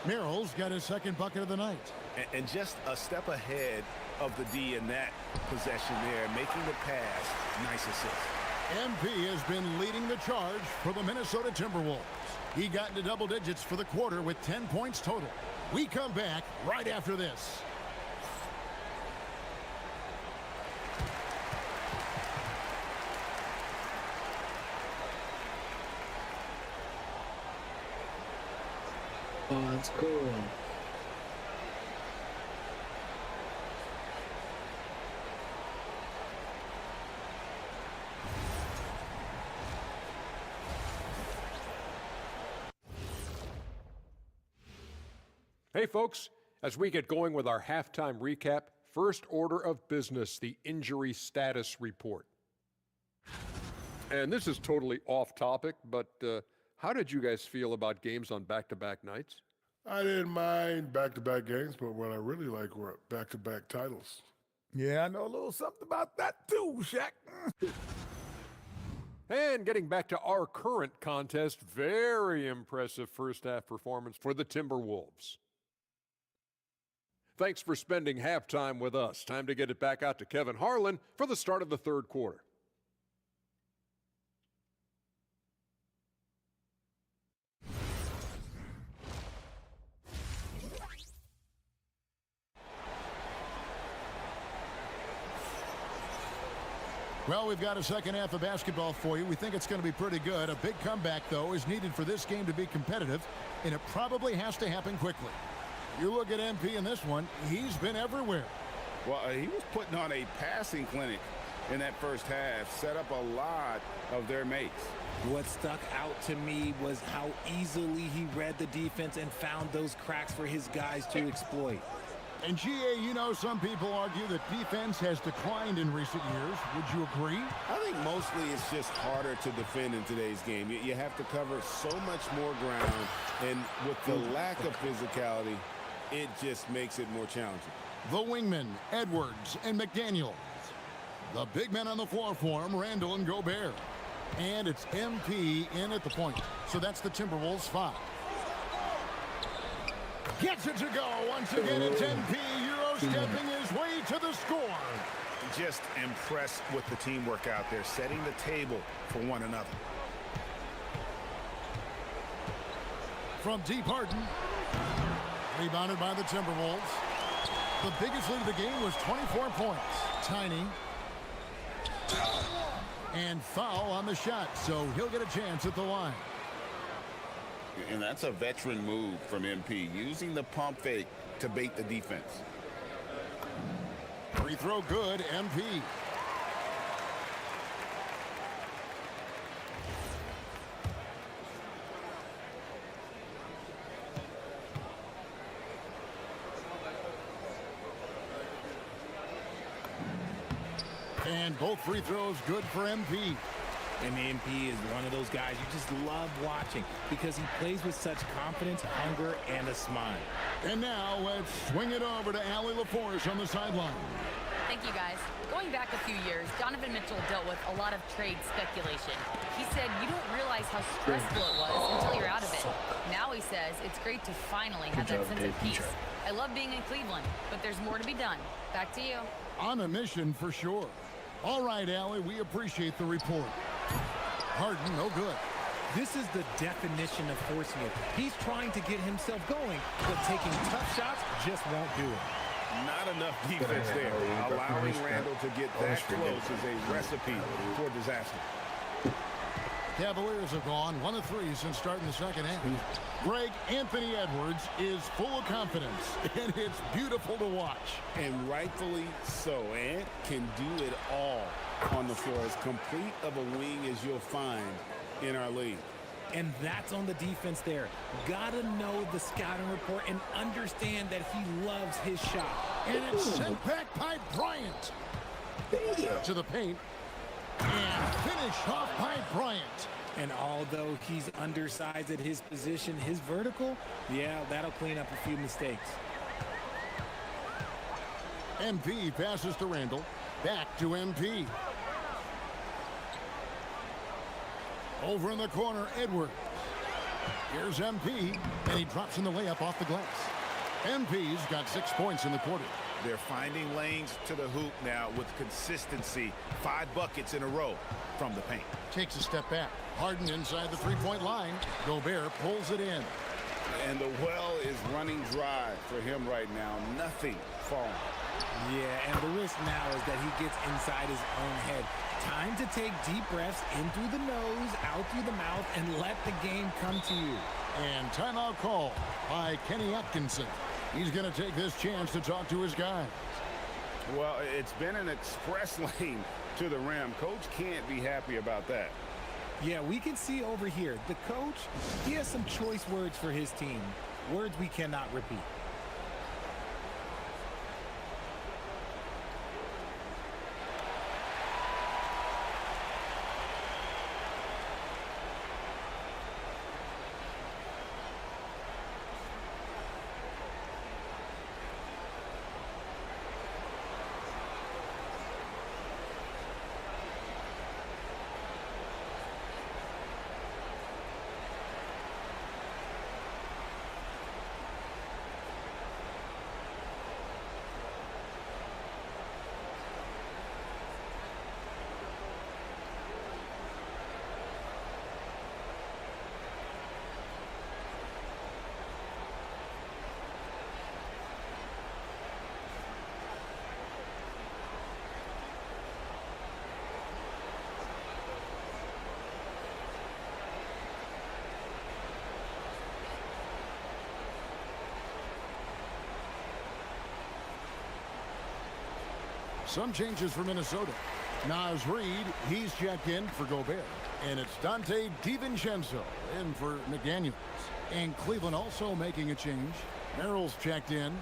Merrill's got his 2nd bucket of the night. And just a step ahead of the D in that possession there, making the pass. Nice assist. MP has been leading the charge for the Minnesota Timberwolves. He got into double digits for the quarter with 10 points total. We come back right after this. Oh, that's cool. Hey, folks, as we get going with our halftime recap, first order of business, the injury status report. And this is totally off topic, but how did you guys feel about games on back-to-back nights? I didn't mind back-to-back games, but what I really like were back-to-back titles. Yeah, I know a little something about that too, Shaq. And getting back to our current contest, very impressive first-half performance for the Timberwolves. Thanks for spending halftime with us. Time to get it back out to Kevin Harlan for the start of the third quarter. Well, we've got a second half of basketball for you. We think it's going to be pretty good. A big comeback, though, is needed for this game to be competitive, and it probably has to happen quickly. You look at MP in this one, he's been everywhere. Well, he was putting on a passing clinic in that first half, set up a lot of their mates. What stuck out to me was how easily he read the defense and found those cracks for his guys to exploit. And GA, you know, some people argue that defense has declined in recent years. Would you agree? I think mostly it's just harder to defend in today's game. You have to cover so much more ground, and with the lack of physicality, it just makes it more challenging. The wingmen, Edwards and McDaniels. The big men on the floor for him, Randall and Gobert. And it's MP in at the point. So that's the Timberwolves 5. Gets it to go. Once again, it's MP Euro stepping his way to the score. Just impressed with the teamwork out there, setting the table for one another. From deep, Harden. Rebounded by the Timberwolves. The biggest lead of the game was 24 points. Tiny. And foul on the shot, so he'll get a chance at the line. And that's a veteran move from MP, using the pump fake to bait the defense. Free throw good, MP. And both free throws good for MP. And MP is one of those guys you just love watching because he plays with such confidence, hunger, and a smile. And now let's swing it over to Allie LaForce on the sideline. Thank you, guys. Going back a few years, Donovan Mitchell dealt with a lot of trade speculation. He said you don't realize how stressful it was until you're out of it. Now he says it's great to finally have that sense of peace. I love being in Cleveland, but there's more to be done. Back to you. On a mission for sure. All right, Allie, we appreciate the report. Harden, no good. This is the definition of forcing it. He's trying to get himself going, but taking tough shots just won't do it. Not enough defense there. Allowing Randall to get that close is a recipe for disaster. Cavaliers have gone 1 of 3 since starting the second half. Greg, Anthony Edwards is full of confidence, and it's beautiful to watch. And rightfully so. Ant can do it all on the floor. As complete of a wing as you'll find in our league. And that's on the defense there. Gotta know the scouting report and understand that he loves his shot. And it's sent back by Bryant. To the paint. And finished off by Bryant. And although he's undersized at his position, his vertical, yeah, that'll clean up a few mistakes. MP passes to Randall. Back to MP. Over in the corner, Edwards. Here's MP, and he drops in the layup off the glass. MP's got 6 points in the quarter. They're finding lanes to the hoop now with consistency. 5 buckets in a row from the paint. Takes a step back. Harden inside the three-point line. Gobert pulls it in. And the well is running dry for him right now. Nothing falling. Yeah, and the risk now is that he gets inside his own head. Time to take deep breaths in through the nose, out through the mouth, and let the game come to you. And timeout call by Kenny Atkinson. He's going to take this chance to talk to his guys. Well, it's been an express lane to the rim. Coach can't be happy about that. Yeah, we can see over here. The coach, he has some choice words for his team. Words we cannot repeat. Some changes for Minnesota. Naz Reid, he's checked in for Gobert. And it's Dante DiVincenzo in for McDaniels. And Cleveland also making a change. Merrill's checked in.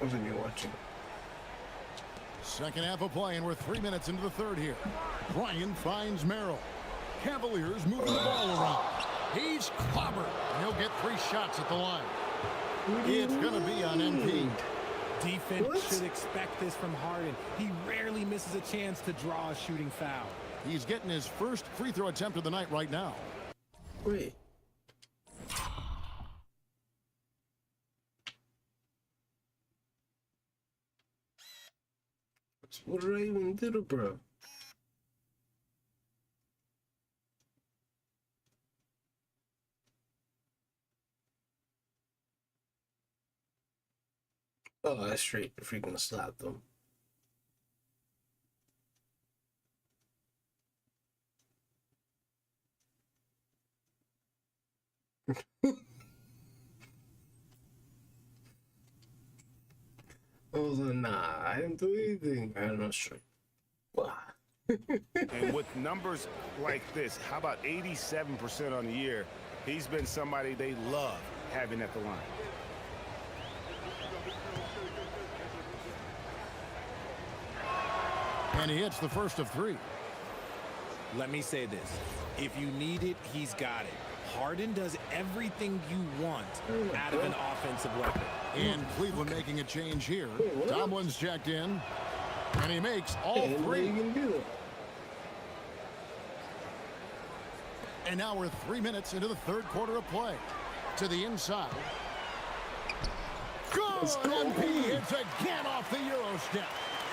Wasn't you watching? Second half of play, and we're 3 minutes into the third here. Bryant finds Merrill. Cavaliers moving the ball around. He's clobbered. He'll get 3 shots at the line. It's going to be on MP. Defense should expect this from Harden. He rarely misses a chance to draw a shooting foul. He's getting his first free throw attempt of the night right now. Wait. What did I even do, bro? Oh, I straight freaking slapped them. I was like, nah, I didn't do anything. I don't know straight. Wow. And with numbers like this, how about 87% on the year? He's been somebody they love having at the line. And he hits the first of three. Let me say this. If you need it, he's got it. Harden does everything you want out of an offensive weapon. And Cleveland making a change here. Tomlin's checked in, and he makes all three. And now we're 3 minutes into the third quarter of play. To the inside. Good! MP hits again off the Euro step.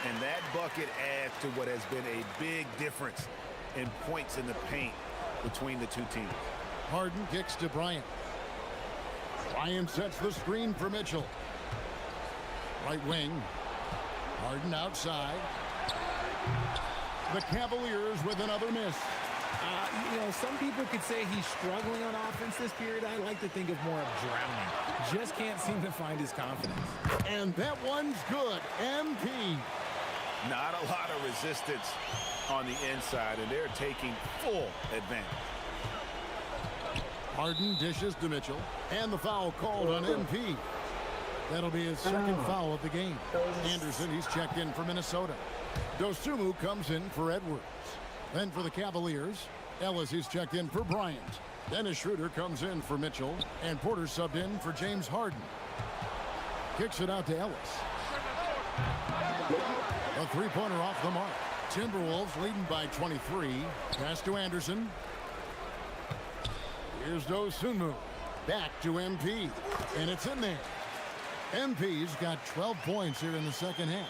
And that bucket adds to what has been a big difference in points in the paint between the two teams. Harden kicks to Bryant. Bryant sets the screen for Mitchell. Right wing. Harden outside. The Cavaliers with another miss. You know, some people could say he's struggling on offense this period. I like to think of more of drowning. Just can't seem to find his confidence. And that one's good. MP. Not a lot of resistance on the inside, and they're taking full advantage. Harden dishes to Mitchell, and the foul called on MP. That'll be his second foul of the game. Anderson, he's checked in for Minnesota. Dosunmu comes in for Edwards. Then for the Cavaliers, Ellis is checked in for Bryant. Dennis Schroeder comes in for Mitchell, and Porter subbed in for James Harden. Kicks it out to Ellis. A three-pointer off the mark. Timberwolves leading by 23. Pass to Anderson. Here's Dosunmu. Back to MP. And it's in there. MP's got 12 points here in the second half.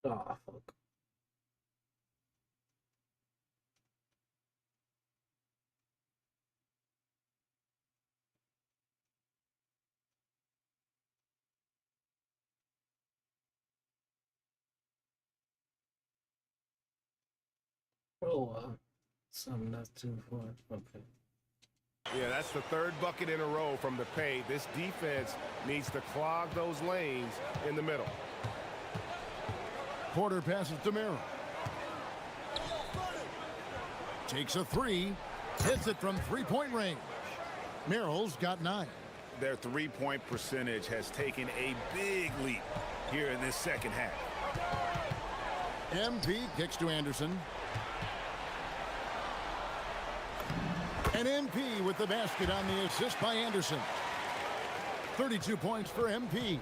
Oh, fuck. Oh, wow. Something not too far. Okay. Yeah, that's the third bucket in a row from the paint. This defense needs to clog those lanes in the middle. Porter passes to Merrill. Takes a three. Hits it from three-point range. Merrill's got 9. Their three-point percentage has taken a big leap here in this second half. MP kicks to Anderson. And MP with the basket on the assist by Anderson. 32 points for MP.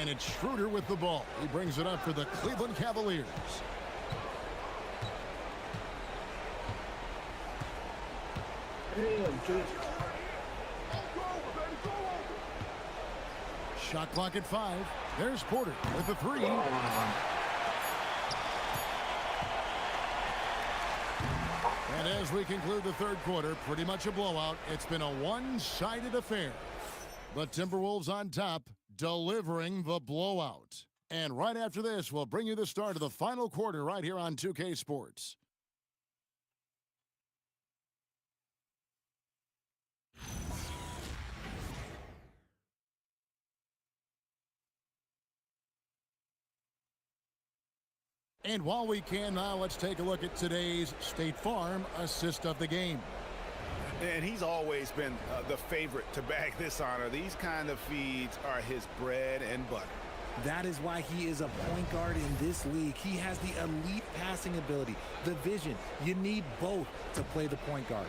And it's Schroeder with the ball. He brings it up for the Cleveland Cavaliers. Shot clock at 5. There's Porter with the 3. And as we conclude the third quarter, pretty much a blowout. It's been a one-sided affair. The Timberwolves on top, delivering the blowout. And right after this, we'll bring you the start of the final quarter right here on 2K Sports. And while we can now, let's take a look at today's State Farm assist of the game. And he's always been the favorite to bag this honor. These kind of feeds are his bread and butter. That is why he is a point guard in this league. He has the elite passing ability, the vision. You need both to play the point guard.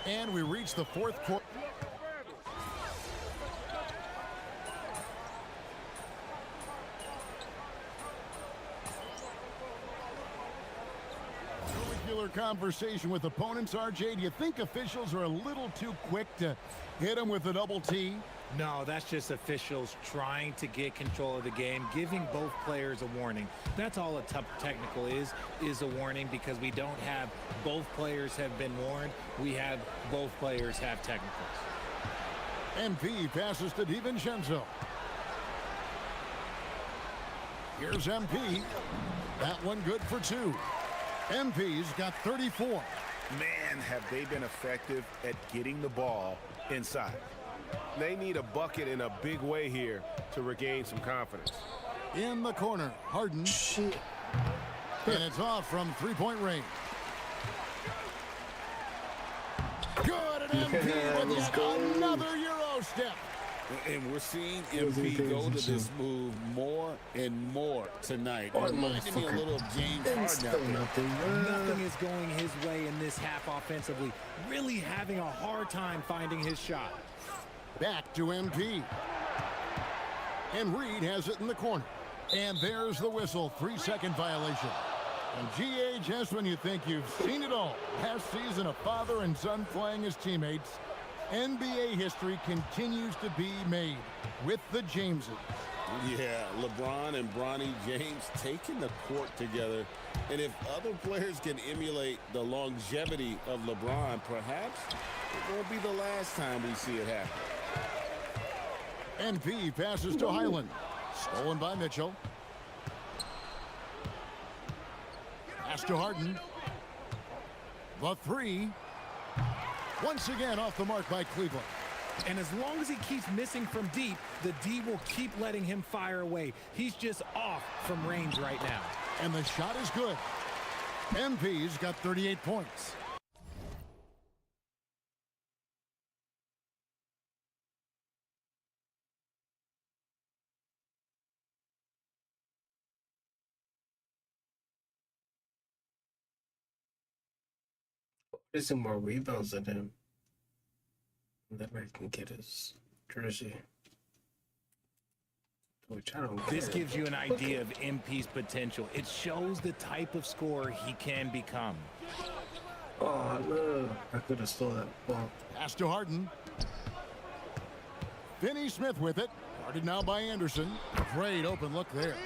And we reach the fourth quarter. similar conversation with opponents, RJ? Do you think officials are a little too quick to hit them with a double T? No, that's just officials trying to get control of the game, giving both players a warning. That's all a tough technical is a warning, because we don't have both players have been warned. We have both players have technicals. MP passes to DiVincenzo. Here's MP. That one good for 2. MP's got 34. Man, have they been effective at getting the ball inside. They need a bucket in a big way here to regain some confidence. In the corner, Harden. Shit. And it's off from three-point range. Good at MP with yet another Euro step. And we're seeing MP go to this move more and more tonight. Reminding me a little of James Harden out there. Nothing is going his way in this half offensively. Really having a hard time finding his shot. Back to MP. And Reed has it in the corner. And there's the whistle. 3-second violation. And GA, just when you think you've seen it all. Last season, a father and son playing as teammates. NBA history continues to be made with the Jameses. Yeah, LeBron and Bronny James taking the court together. And if other players can emulate the longevity of LeBron, perhaps it won't be the last time we see it happen. NP passes to Highland. Stolen by Mitchell. Pass to Harden. The 3. Once again off the mark by Cleveland. And as long as he keeps missing from deep, the D will keep letting him fire away. He's just off from range right now. And the shot is good. MP's got 38 points. Missing more rebounds than him. That man can get his jersey. Which I don't This care. gives you an idea of MP's potential. It shows the type of scorer he can become. Oh, no. I could have stole that ball. Pass to Harden. Finney Smith with it. Guarded now by Anderson. Great open look there.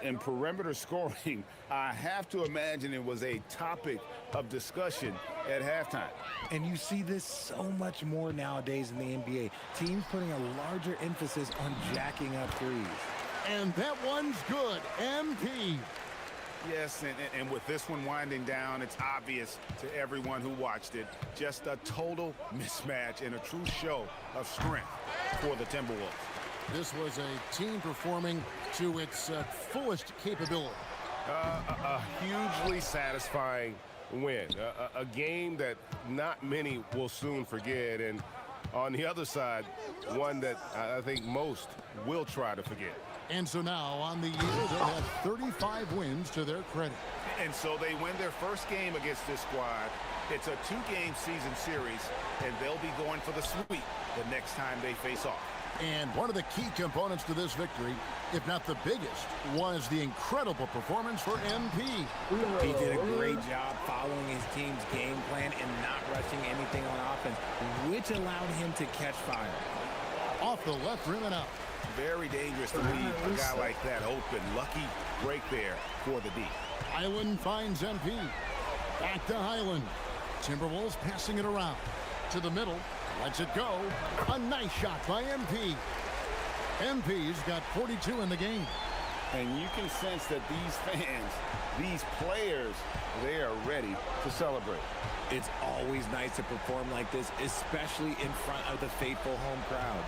And perimeter scoring, I have to imagine it was a topic of discussion at halftime. And you see this so much more nowadays in the NBA. Teams putting a larger emphasis on jacking up threes. And that one's good. MP. Yes, and with this one winding down, it's obvious to everyone who watched it. Just a total mismatch and a true show of strength for the Timberwolves. This was a team performing to its fullest capability. A hugely satisfying win. A game that not many will soon forget. And on the other side, one that I think most will try to forget. And so now on the year, they'll have 35 wins to their credit. And so they win their first game against this squad. It's a 2-game season series, and they'll be going for the sweep the next time they face off. And one of the key components to this victory, if not the biggest, was the incredible performance for MP. He did a great job following his team's game plan and not rushing anything on offense, which allowed him to catch fire. Off the left rim and out. Very dangerous to leave a guy like that open. Lucky break there for the D. Highland finds MP. Back to Highland. Timberwolves passing it around. To the middle. Lets it go. A nice shot by MP. MP's got 42 in the game. And you can sense that these fans, these players, they are ready to celebrate. It's always nice to perform like this, especially in front of the faithful home crowd.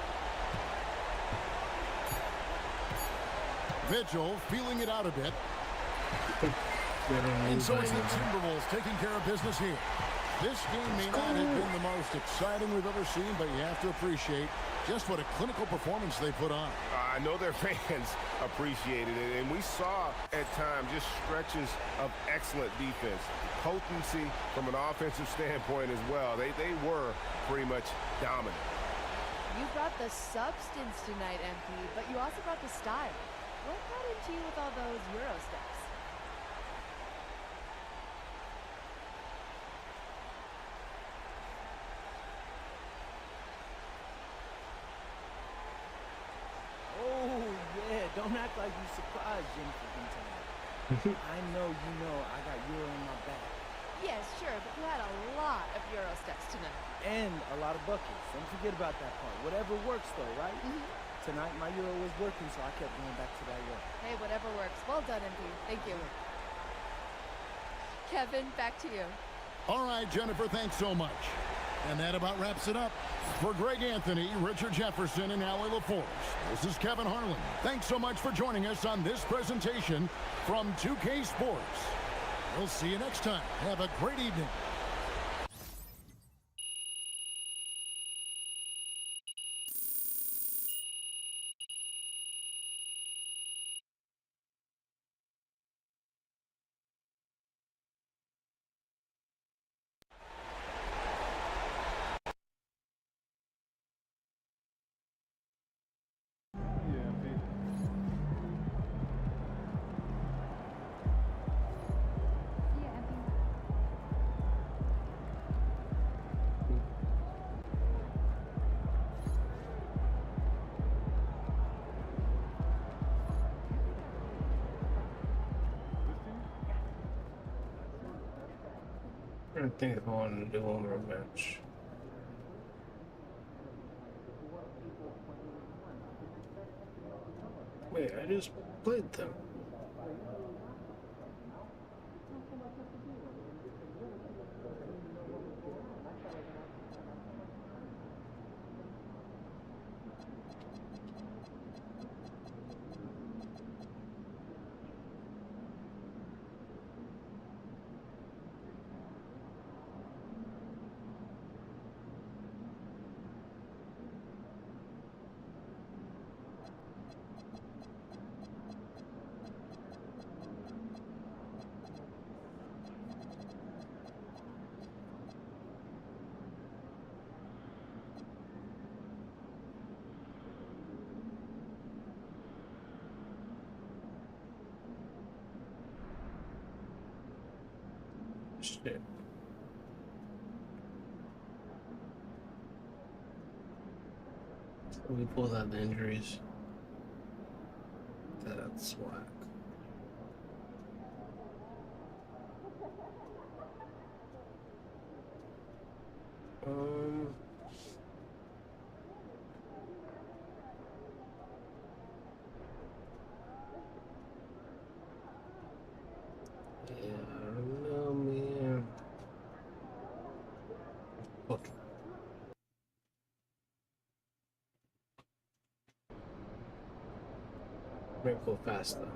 Mitchell feeling it out a bit. And so it's the Timberwolves taking care of business here. This game may not have been the most exciting we've ever seen, but you have to appreciate just what a clinical performance they put on. I know their fans appreciated it, and we saw at times just stretches of excellent defense. Potency from an offensive standpoint as well. They were pretty much dominant. You brought the substance tonight, MP, but you also brought the style. What got into you with all those Euro steps? don't act like you surprised, Jennifer Gonzalez. I know you know I got Euro in my back. Yes, sure, but you had a lot of Euro steps tonight. And a lot of buckets. Don't forget about that part. Whatever works, though, right? Tonight, my Euro was working, so I kept going back to that work. Hey, whatever works. Well done, MP. Thank you. Kevin, back to you. All right, Jennifer, thanks so much. And that about wraps it up. For Greg Anthony, Richard Jefferson, and Allie LaForce, this is Kevin Harlan. Thanks so much for joining us on this presentation from 2K Sports. We'll see you next time. Have a great evening. I think I want to do one more match. Wait, I just played them. Shit. So we pulled out the injuries. That's whack. Yeah, I don't know, man. Okay. Might go fast though.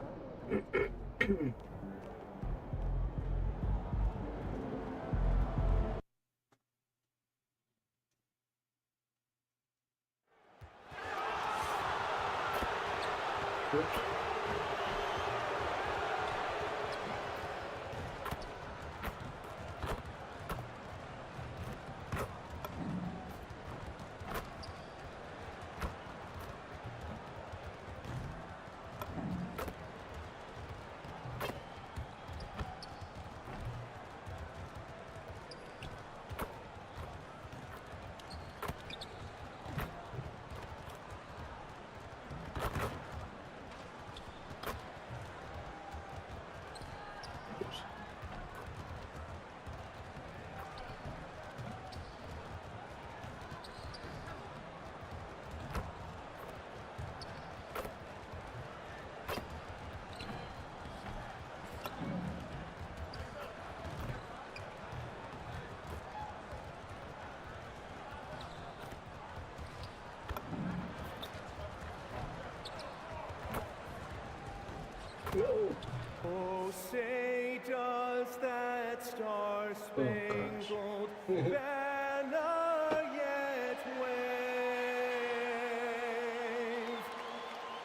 Oh, say does that star-spangled banner yet wave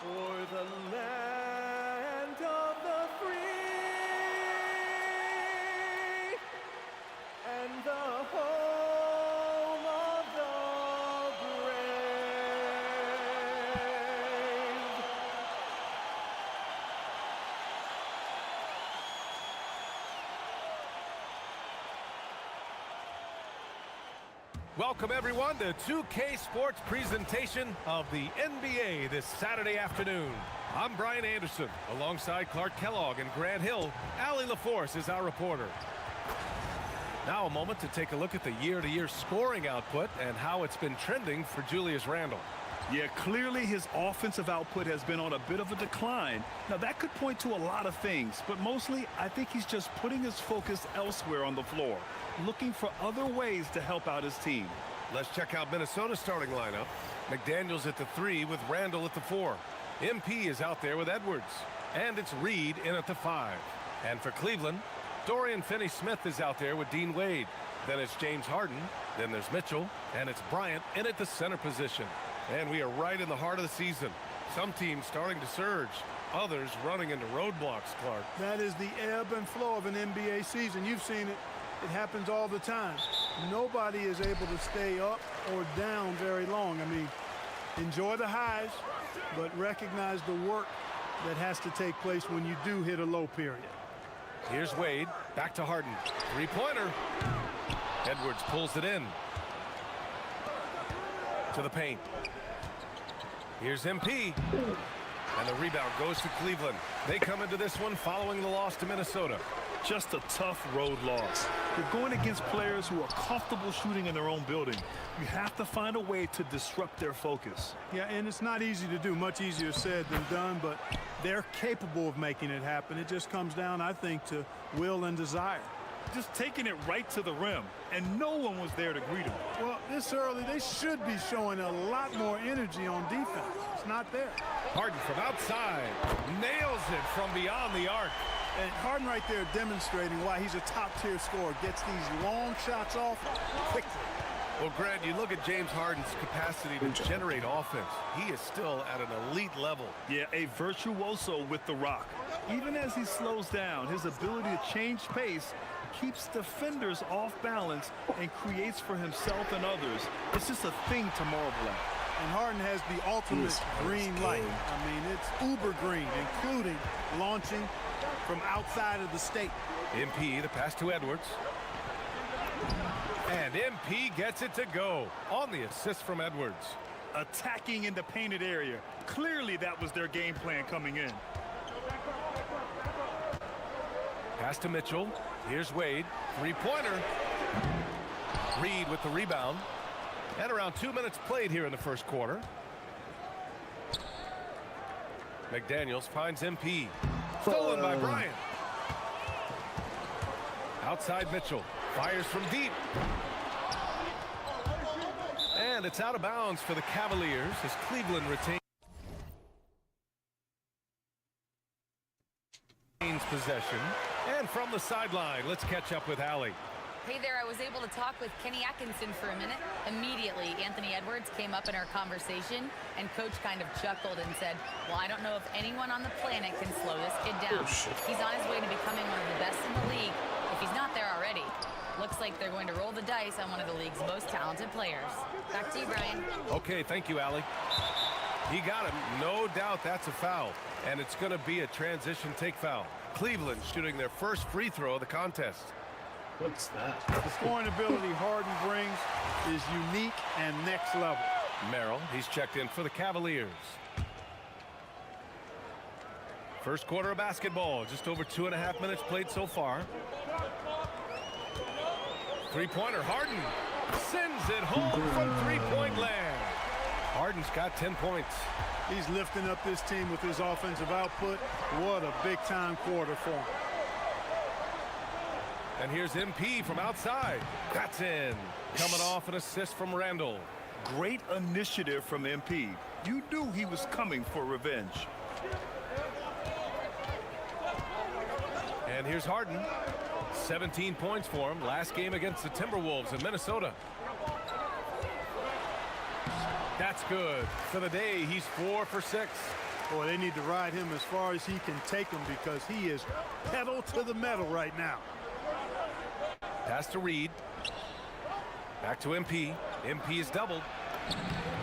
o'er the land of the free and the home of the brave. Welcome everyone to 2K Sports presentation of the NBA this Saturday afternoon. I'm Brian Anderson. Alongside Clark Kellogg and Grant Hill, Allie LaForce is our reporter. Now a moment to take a look at the year-to-year scoring output and how it's been trending for Julius Randle. Yeah, clearly his offensive output has been on a bit of a decline. Now, that could point to a lot of things, but mostly I think he's just putting his focus elsewhere on the floor, looking for other ways to help out his team. Let's check out Minnesota's starting lineup. McDaniels at the 3 with Randle at the 4. MP is out there with Edwards. And it's Reed in at the 5. And for Cleveland, Dorian Finney-Smith is out there with Dean Wade. Then it's James Harden. Then there's Mitchell. And it's Bryant in at the center position. And we are right in the heart of the season. Some teams starting to surge. Others running into roadblocks, Clark. That is the ebb and flow of an NBA season. You've seen it. It happens all the time. Nobody is able to stay up or down very long. I mean, enjoy the highs, but recognize the work that has to take place when you do hit a low period. Here's Wade. Back to Harden. Three-pointer. Edwards pulls it in. To the paint. Here's MP. And the rebound goes to Cleveland. They come into this one following the loss to Minnesota. Just a tough road loss. You're going against players who are comfortable shooting in their own building. You have to find a way to disrupt their focus. Yeah, and it's not easy to do, much easier said than done, but they're capable of making it happen. It just comes down, I think, to will and desire. Just taking it right to the rim, and no one was there to greet him. Well, this early, they should be showing a lot more energy on defense. It's not there. Harden from outside. Nails it from beyond the arc. And Harden right there demonstrating why he's a top-tier scorer. Gets these long shots off quickly. Well, Grant, you look at James Harden's capacity to generate offense. He is still at an elite level. Yeah, a virtuoso with the rock. Even as he slows down, his ability to change pace keeps defenders off balance and creates for himself and others. It's just a thing to marvel at. And Harden has the ultimate green light. I mean, it's uber green, including launching from outside of the state. MP, the pass to Edwards. And MP gets it to go on the assist from Edwards. Attacking in the painted area. Clearly that was their game plan coming in. Pass to Mitchell. Here's Wade. Three-pointer. Reed with the rebound. And around 2 minutes played here in the first quarter. McDaniels finds MP. Stolen by Bryant. Outside Mitchell. Fires from deep. And it's out of bounds for the Cavaliers as Cleveland retains possession. And from the sideline, let's catch up with Allie. Hey there, I was able to talk with Kenny Atkinson for a minute. Immediately, Anthony Edwards came up in our conversation, and Coach kind of chuckled and said, well, I don't know if anyone on the planet can slow this kid down. He's on his way to becoming one of the best in the league, if he's not there already. Looks like they're going to roll the dice on one of the league's most talented players. Back to you, Brian. Okay, thank you, Allie. He got him. No doubt that's a foul, and it's going to be a transition take foul. Cleveland shooting their first free throw of the contest. What's that? The scoring ability Harden brings is unique and next level. Merrill, he's checked in for the Cavaliers. First quarter of basketball, just over 2.5 minutes played so far. Three-pointer, Harden sends it home from three-point land. Harden's got 10 points. He's lifting up this team with his offensive output. What a big-time quarter for him. And here's MP from outside. That's in. Coming off an assist from Randle. Great initiative from MP. You knew he was coming for revenge. And here's Harden. 17 points for him. Last game against the Timberwolves in Minnesota. That's good. For the day, he's 4 for 6. Boy, they need to ride him as far as he can take him because he is pedal to the metal right now. Pass to Reed. Back to MP. MP is doubled.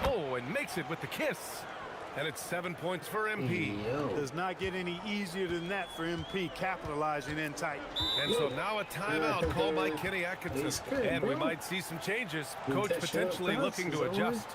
Oh, and makes it with the kiss. And it's 7 points for MP. Does not get any easier than that for MP, capitalizing in tight. And so now a timeout called by Kenny Atkinson. And we might see some changes. Coach potentially looking to adjust.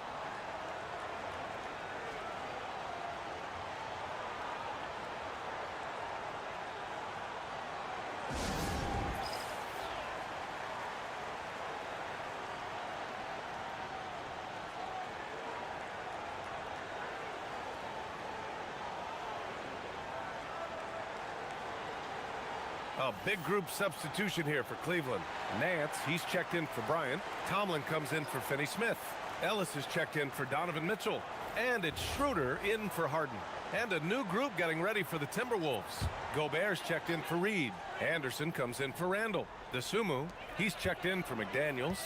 A big group substitution here for Cleveland. Nance, he's checked in for Bryant. Tomlin comes in for Finney Smith. Ellis is checked in for Donovan Mitchell. And it's Schroeder in for Harden. And a new group getting ready for the Timberwolves. Gobert's checked in for Reed. Anderson comes in for Randall. DeSumo, he's checked in for McDaniels.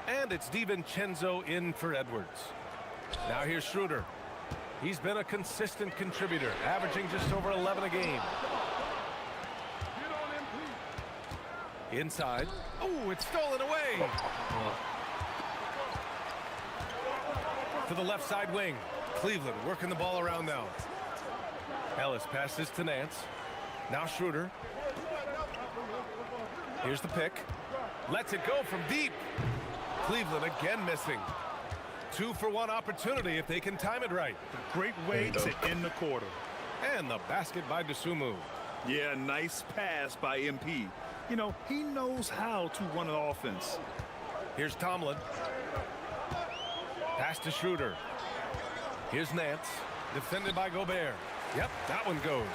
And it's DiVincenzo in for Edwards. Now here's Schroeder. He's been a consistent contributor, averaging just over 11 a game. Inside. Oh, it's stolen away. To the left side wing. Cleveland working the ball around now. Ellis passes to Nance. Now Schroeder. Here's the pick. Lets it go from deep. Cleveland again missing. 2-for-1 opportunity if they can time it right. A great way to end the quarter. And the basket by DeSumo. Yeah, nice pass by MP. You know, he knows how to run an offense. Here's Tomlin. Pass to Schroeder. Here's Nance. Defended by Gobert. Yep, that one goes.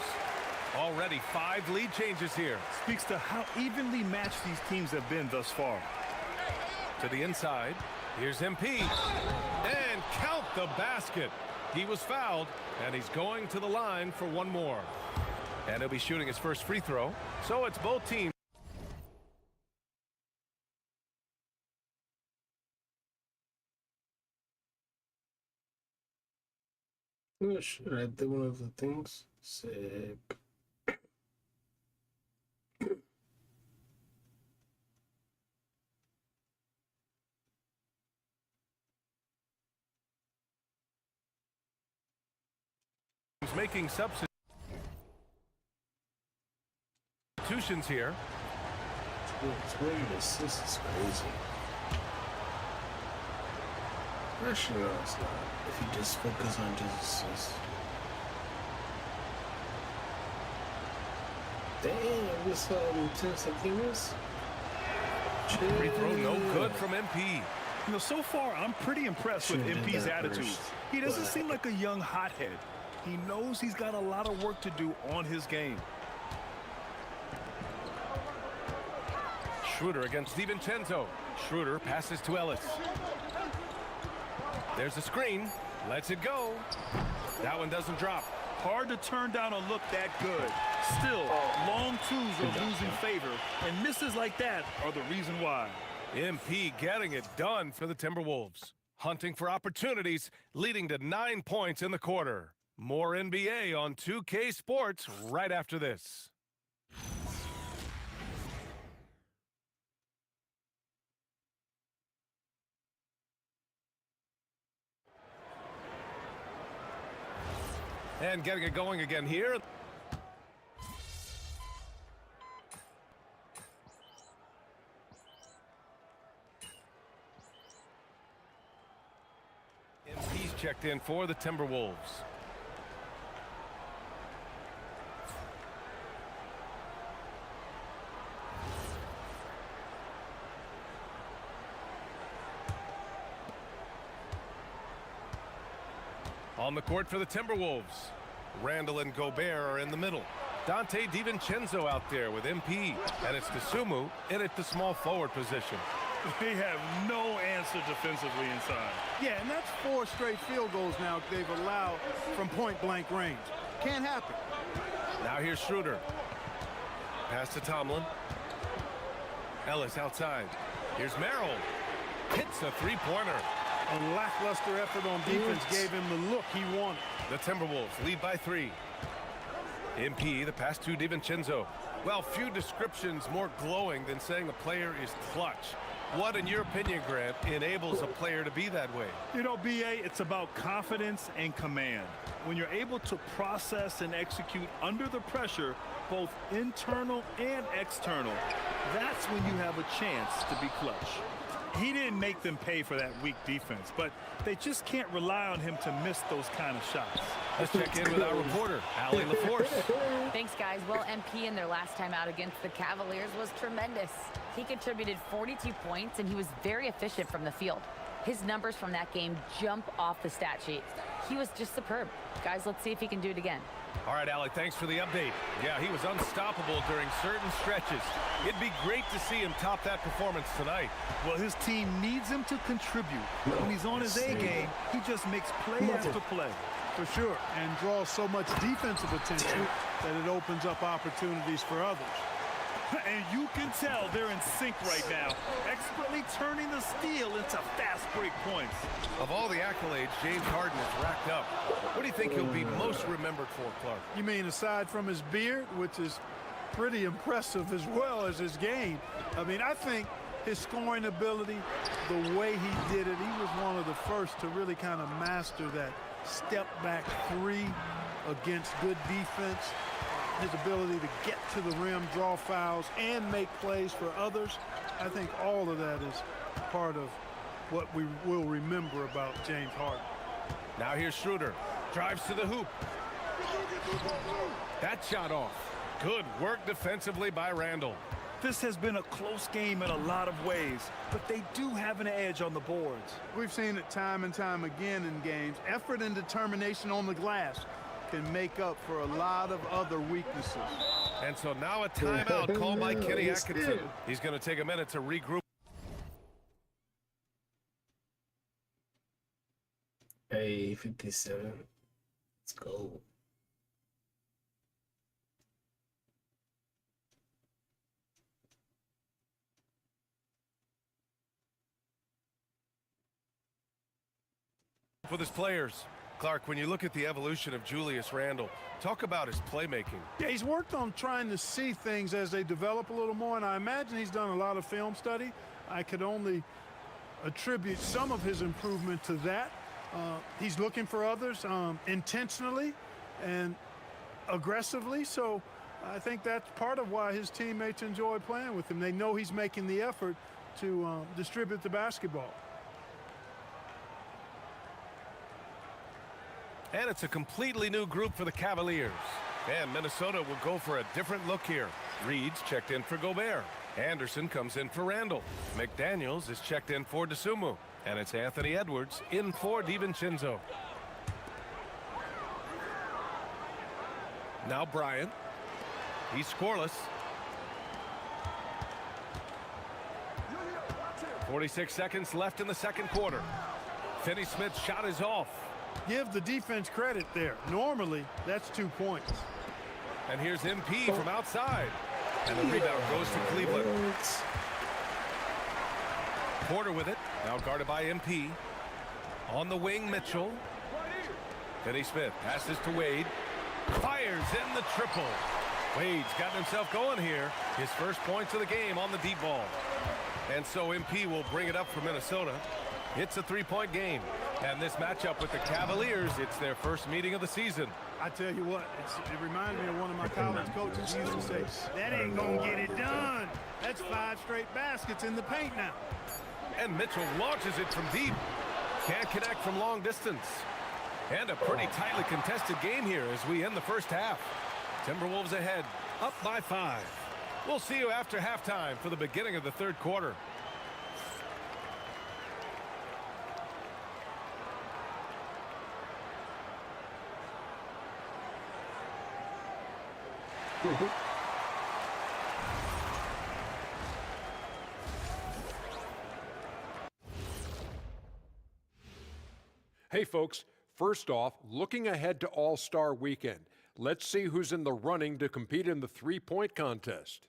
Already 5 lead changes here. Speaks to how evenly matched these teams have been thus far. To the inside. Here's MP. And count the basket. He was fouled, and he's going to the line for one more. And he'll be shooting his first free throw. So it's both teams. Oh, should I do one of the things? Sick. Making substitutions here. 20 assists is crazy. Actually, no, it's not. If you just focus on just assists. Damn, this 10 seconds. Free throw no good from MP. You know, so far, I'm pretty impressed with MP's attitude. He doesn't seem like a young hothead. He knows he's got a lot of work to do on his game. Schroeder against DiVincenzo. Schroeder passes to Ellis. There's a screen. Lets it go. That one doesn't drop. Hard to turn down a look that good. Still, long twos are losing favor, and misses like that are the reason why. MP getting it done for the Timberwolves. Hunting for opportunities, leading to 9 points in the quarter. More NBA on 2K Sports right after this. And getting it going again here. MP's checked in for the Timberwolves. On the court for the Timberwolves. Randall and Gobert are in the middle. Dante DiVincenzo out there with MP. And it's DeSumo in at the small forward position. They have no answer defensively inside. Yeah, and that's 4 straight field goals now they've allowed from point-blank range. Can't happen. Now here's Schroeder. Pass to Tomlin. Ellis outside. Here's Merrill. Hits a three-pointer. A lackluster effort on defense gave him the look he wanted. The Timberwolves lead by 3. MP, the pass to DiVincenzo. Well, few descriptions more glowing than saying a player is clutch. What, in your opinion, Grant, enables a player to be that way? You know, BA, it's about confidence and command. When you're able to process and execute under the pressure, both internal and external, that's when you have a chance to be clutch. He didn't make them pay for that weak defense, but they just can't rely on him to miss those kind of shots. Let's check in with our reporter, Allie LaForce. Thanks, guys. Well, MP in their last time out against the Cavaliers was tremendous. He contributed 42 points, and he was very efficient from the field. His numbers from that game jump off the stat sheet. He was just superb. Guys, let's see if he can do it again. All right, Allie, thanks for the update. Yeah, he was unstoppable during certain stretches. It'd be great to see him top that performance tonight. Well, his team needs him to contribute. When he's on his A game, he just makes play after play. For sure, and draws so much defensive attention that it opens up opportunities for others. And you can tell they're in sync right now, expertly turning the steal into fast break points. Of all the accolades James Harden has racked up, what do you think he'll be most remembered for, Clark? You mean aside from his beard, which is pretty impressive as well as his game? I mean, I think his scoring ability, the way he did it, he was one of the first to really kind of master that step-back three against good defense. His ability to get to the rim, draw fouls, and make plays for others. I think all of that is part of what we will remember about James Harden. Now here's Schroeder. Drives to the hoop. That shot off. Good work defensively by Randall. This has been a close game in a lot of ways, but they do have an edge on the boards. We've seen it time and time again in games. Effort and determination on the glass can make up for a lot of other weaknesses. And so now a timeout called by Kenny Atkinson. He's going to take a minute to regroup. Hey, 57. Let's go. For his players. Clark, when you look at the evolution of Julius Randle, talk about his playmaking. Yeah, he's worked on trying to see things as they develop a little more, and I imagine he's done a lot of film study. I could only attribute some of his improvement to that. He's looking for others intentionally and aggressively, so I think that's part of why his teammates enjoy playing with him. They know he's making the effort to distribute the basketball. And it's a completely new group for the Cavaliers. And Minnesota will go for a different look here. Reed's checked in for Gobert. Anderson comes in for Randall. McDaniels is checked in for DeSumo. And it's Anthony Edwards in for DiVincenzo. Now Bryant. He's scoreless. 46 seconds left in the second quarter. Finney-Smith's shot is off. Give the defense credit there. Normally, that's 2 points. And here's MP from outside. And the rebound goes to Cleveland. Porter with it. Now guarded by MP. On the wing, Mitchell. Finney-Smith passes to Wade. Fires in the triple. Wade's got himself going here. His first points of the game on the deep ball. And so MP will bring it up for Minnesota. It's a three-point game. And this matchup with the Cavaliers, it's their first meeting of the season. I tell you what, it reminded me of one of my college coaches. He used to say, that ain't going to get it done. That's 5 straight baskets in the paint now. And Mitchell launches it from deep. Can't connect from long distance. And a pretty tightly contested game here as we end the first half. Timberwolves ahead, up by 5. We'll see you after halftime for the beginning of the third quarter. Hey folks, first off, looking ahead to All-Star Weekend, let's see who's in the running to compete in the three-point contest.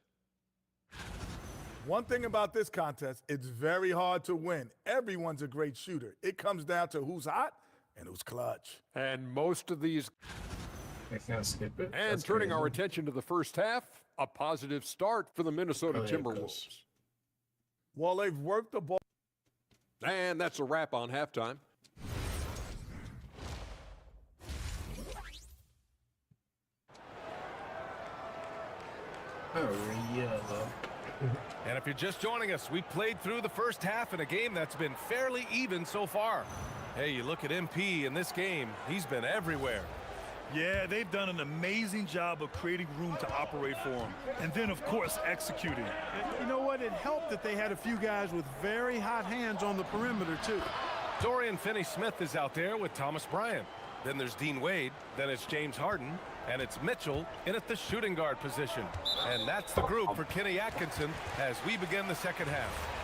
One thing about this contest, it's very hard to win. Everyone's a great shooter. It comes down to who's hot and who's clutch. And most of these... I can't skip it. And That's turning crazy. our attention to the first half, a positive start for the Minnesota Timberwolves. Well, they've worked the ball. And that's a wrap on halftime. And if you're just joining us, we played through the first half in a game that's been fairly even so far. Hey, you look at MP in this game, he's been everywhere. Yeah, they've done an amazing job of creating room to operate for him. And then, of course, executing. And you know what? It helped that they had a few guys with very hot hands on the perimeter, too. Dorian Finney-Smith is out there with Thomas Bryant. Then there's Dean Wade. Then it's James Harden. And it's Mitchell in at the shooting guard position. And that's the group for Kenny Atkinson as we begin the second half.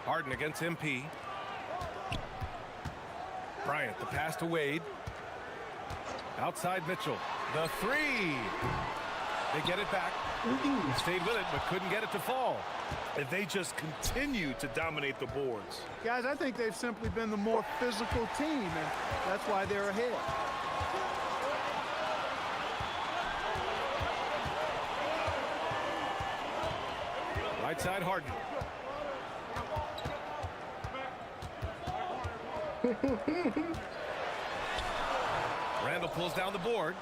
Harden against MP. Bryant, the pass to Wade. Outside Mitchell. The three. They get it back. Stayed with it, but couldn't get it to fall. And they just continue to dominate the boards. Guys, I think they've simply been the more physical team, and that's why they're ahead. Right side Harden. Randall pulls down the board.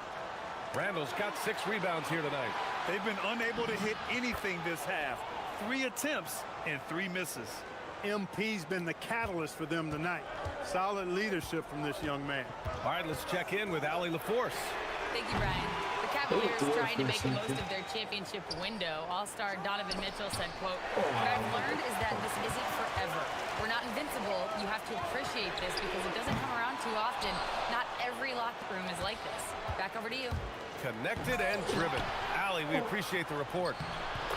Randall's got 6 rebounds here tonight. They've been unable to hit anything this half. 3 attempts and 3 misses. MP's been the catalyst for them tonight. Solid leadership from this young man. All right, let's check in with Allie LaForce. Thank you, Brian. The Cavaliers trying to make the most of their championship window. All-star Donovan Mitchell said, quote, "What I've learned is that this isn't forever. We're not invincible. You have to appreciate this because it doesn't come around too often. Not every locker room is like this." Back over to you. Connected and driven. Allie, we appreciate the report.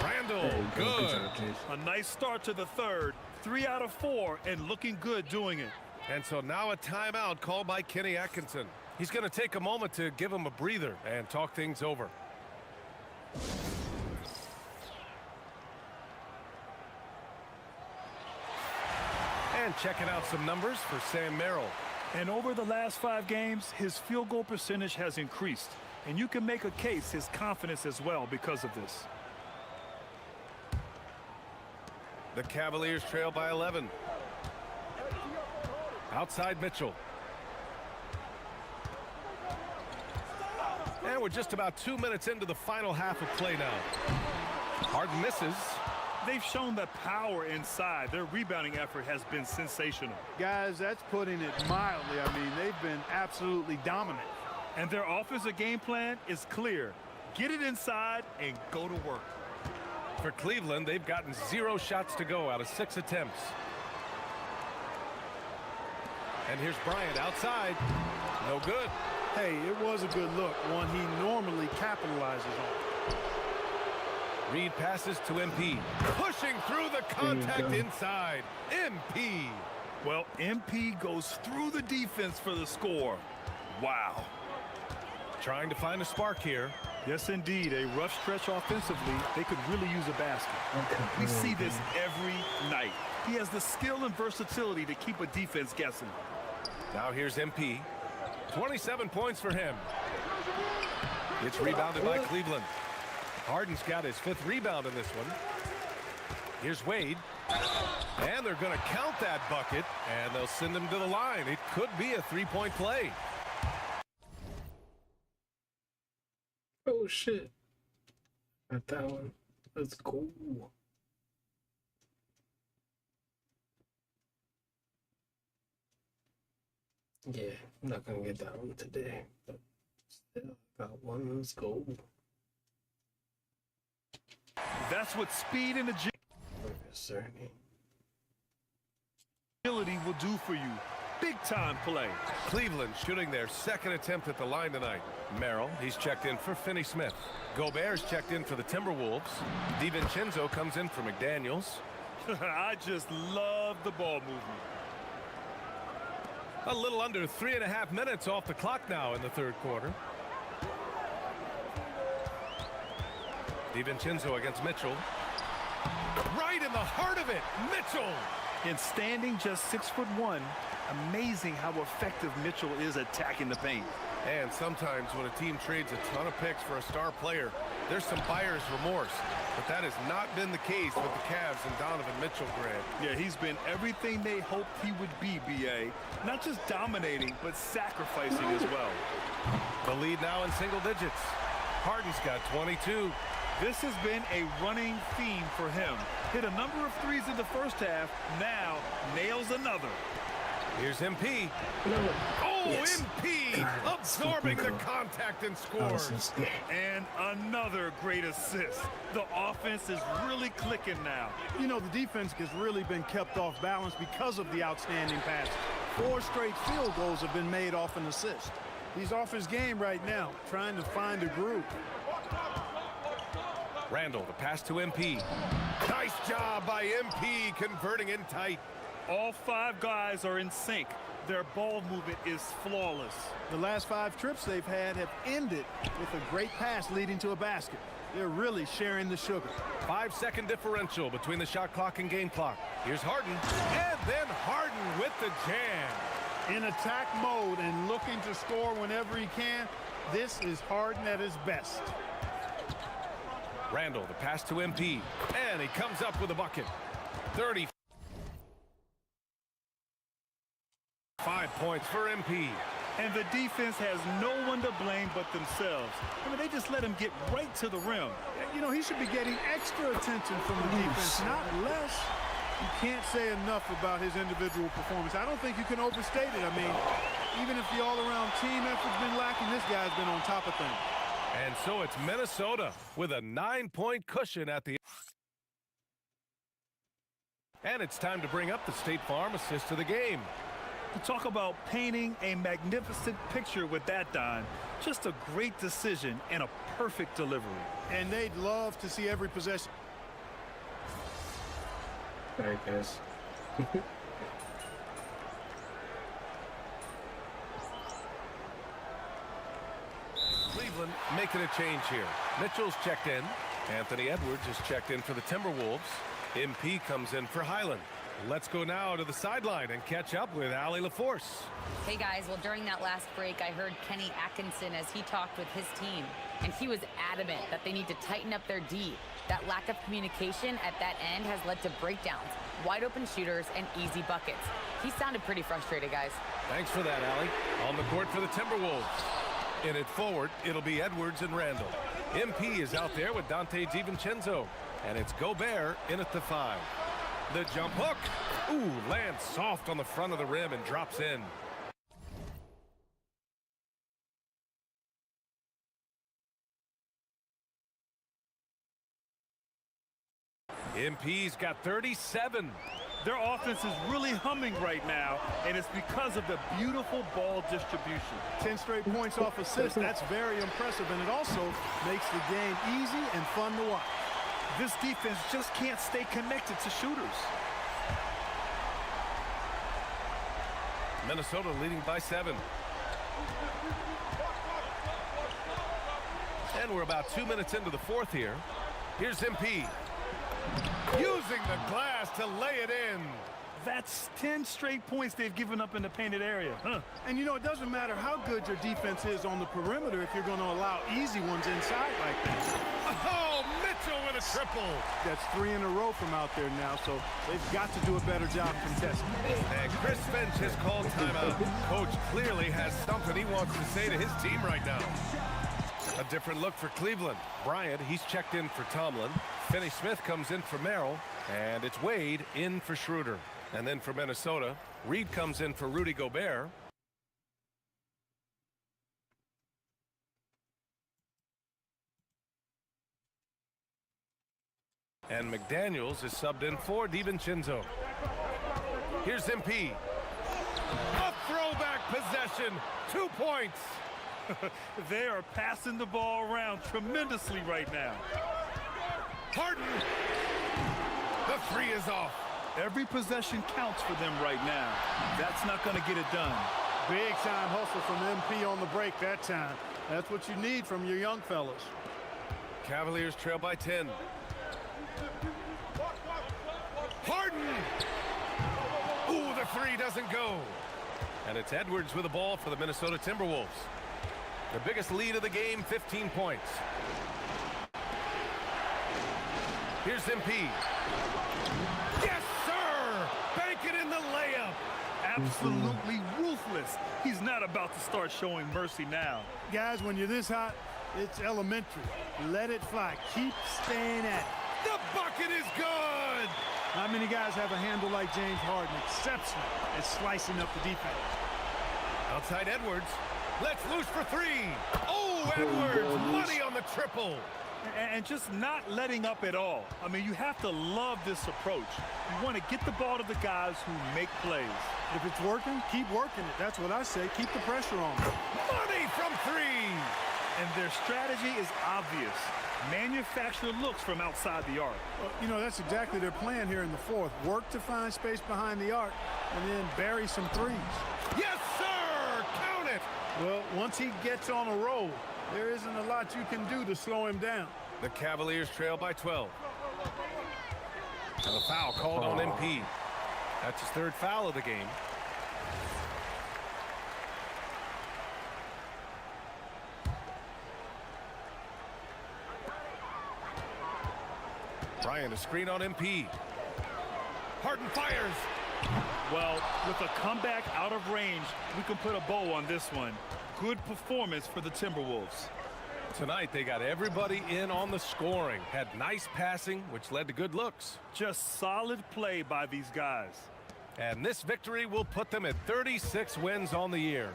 Randall, good. A nice start to the third. 3 out of 4 and looking good doing it. And so now a timeout called by Kenny Atkinson. He's going to take a moment to give him a breather and talk things over. And checking out some numbers for Sam Merrill. And over the last 5 games, his field goal percentage has increased. And you can make a case his confidence as well because of this. The Cavaliers trail by 11. Outside Mitchell. And we're just about 2 minutes into the final half of play now. Harden misses. They've shown the power inside. Their rebounding effort has been sensational. Guys, that's putting it mildly. I mean, they've been absolutely dominant. And their offensive game plan is clear. Get it inside and go to work. For Cleveland, they've gotten 0 shots to go out of 6 attempts. And here's Bryant outside. No good. Hey, it was a good look, one he normally capitalizes on. Reed passes to MP. Pushing through the contact inside. MP. Well, MP goes through the defense for the score. Wow. Trying to find a spark here. Yes, indeed. A rough stretch offensively. They could really use a basket. We see this every night. He has the skill and versatility to keep a defense guessing. Now here's MP. 27 points for him. It's rebounded by Cleveland. Harden's got his 5th rebound in this one. Here's Wade. And they're going to count that bucket, and they'll send him to the line. It could be a 3-point play. Oh, shit. Got that one. Let's go. Yeah, I'm not going to get that one today. But still, got one. Let's go. That's what speed and agility will do for you. Big time play. Cleveland shooting their 2nd attempt at the line tonight. Merrill, he's checked in for Finney Smith. Gobert's checked in for the Timberwolves. DiVincenzo comes in for McDaniels. I just love the ball movement. A little under 3.5 minutes off the clock now in the 3rd quarter. DiVincenzo against Mitchell. Right in the heart of it, Mitchell. And standing just 6'1", amazing how effective Mitchell is attacking the paint. And sometimes when a team trades a ton of picks for a star player, there's some buyer's remorse. But that has not been the case with the Cavs and Donovan Mitchell, Grant. Yeah, he's been everything they hoped he would be, B.A. Not just dominating, but sacrificing as well. The lead now in single digits. Harden's got 22. This has been a running theme for him. Hit a number of threes in the first half, now nails another. Here's MP. No. Oh, Yes. MP absorbing the contact and scores. And another great assist. The offense is really clicking now. You know, the defense has really been kept off balance because of the outstanding pass. 4 straight field goals have been made off an assist. He's off his game right now, trying to find a groove. Randall, the pass to MP. Nice job by MP converting in tight. All 5 guys are in sync. Their ball movement is flawless. The last 5 trips they've had have ended with a great pass leading to a basket. They're really sharing the sugar. 5-second differential between the shot clock and game clock. Here's Harden, and then Harden with the jam. In attack mode and looking to score whenever he can, this is Harden at his best. Randall, the pass to MP, and he comes up with a bucket. 35 points for MP. And the defense has no one to blame but themselves. I mean, they just let him get right to the rim. You know, he should be getting extra attention from the defense, not less. You can't say enough about his individual performance. I don't think you can overstate it. I mean, even if the all-around team effort's been lacking, this guy's been on top of things. And so it's Minnesota with a 9-point cushion at the end. And it's time to bring up the State Farm assist of the game. To talk about painting a magnificent picture with that, Don. Just a great decision and a perfect delivery. And they'd love to see every possession. All right, guys. Cleveland making a change here. Mitchell's checked in. Anthony Edwards is checked in for the Timberwolves. MP comes in for Highland. Let's go now to the sideline and catch up with Allie LaForce. Hey guys, well during that last break I heard Kenny Atkinson as he talked with his team, and he was adamant that they need to tighten up their D. That lack of communication at that end has led to breakdowns, wide open shooters, and easy buckets. He sounded pretty frustrated, guys. Thanks for that, Allie. On the court for the Timberwolves. In it forward, it'll be Edwards and Randall. MP is out there with Dante DiVincenzo, and it's Gobert in at the 5. The jump hook. Ooh, lands soft on the front of the rim and drops in. MP's got 37. Their offense is really humming right now, and it's because of the beautiful ball distribution. 10 straight points off assists. That's very impressive, and it also makes the game easy and fun to watch. This defense just can't stay connected to shooters. Minnesota leading by 7. And we're about 2 minutes into the 4th here. Here's MP. Using the glass to lay it in. That's 10 straight points they've given up in the painted area. And you know, it doesn't matter how good your defense is on the perimeter if you're going to allow easy ones inside like that. Oh, Mitchell with a triple. That's 3 in a row from out there now, so they've got to do a better job contesting. And Chris Finch has called timeout. Coach clearly has something he wants to say to his team right now. A different look for Cleveland. Bryant, he's checked in for Tomlin. Finney Smith comes in for Merrill, and it's Wade in for Schroeder. And then for Minnesota, Reed comes in for Rudy Gobert. And McDaniels is subbed in for DiVincenzo. Here's MP. A throwback possession. 2 points. They are passing the ball around tremendously right now. Harden. The 3 is off. Every possession counts for them right now. That's not going to get it done. Big time hustle from MP on the break that time. That's what you need from your young fellas. Cavaliers trail by 10. Harden. Ooh, the 3 doesn't go. And it's Edwards with the ball for the Minnesota Timberwolves. The biggest lead of the game, 15 points. Here's MP. Yes, sir! Bank it in the layup. Absolutely ruthless. He's not about to start showing mercy now. Guys, when you're this hot, it's elementary. Let it fly. Keep staying at it. The bucket is good! Not many guys have a handle like James Harden. Exceptional at slicing up the defense. Outside Edwards. Let's loose for three. Oh, Edwards, money on the triple. And just not letting up at all. I mean, you have to love this approach. You want to get the ball to the guys who make plays. If it's working, keep working it. That's what I say. Keep the pressure on. Money from three. And their strategy is obvious. Manufacture looks from outside the arc. Well, you know, that's exactly their plan here in the fourth. Work to find space behind the arc and then bury some threes. Yes, sir! Count it! Well, once he gets on a roll, there isn't a lot you can do to slow him down. The Cavaliers trail by 12. And a foul called on MP. That's his third foul of the game. Bryant, a screen on MP. Harden fires. Well, with a comeback out of range, we can put a bow on this one. Good performance for the Timberwolves. Tonight, they got everybody in on the scoring. Had nice passing, which led to good looks. Just solid play by these guys. And this victory will put them at 36 wins on the year.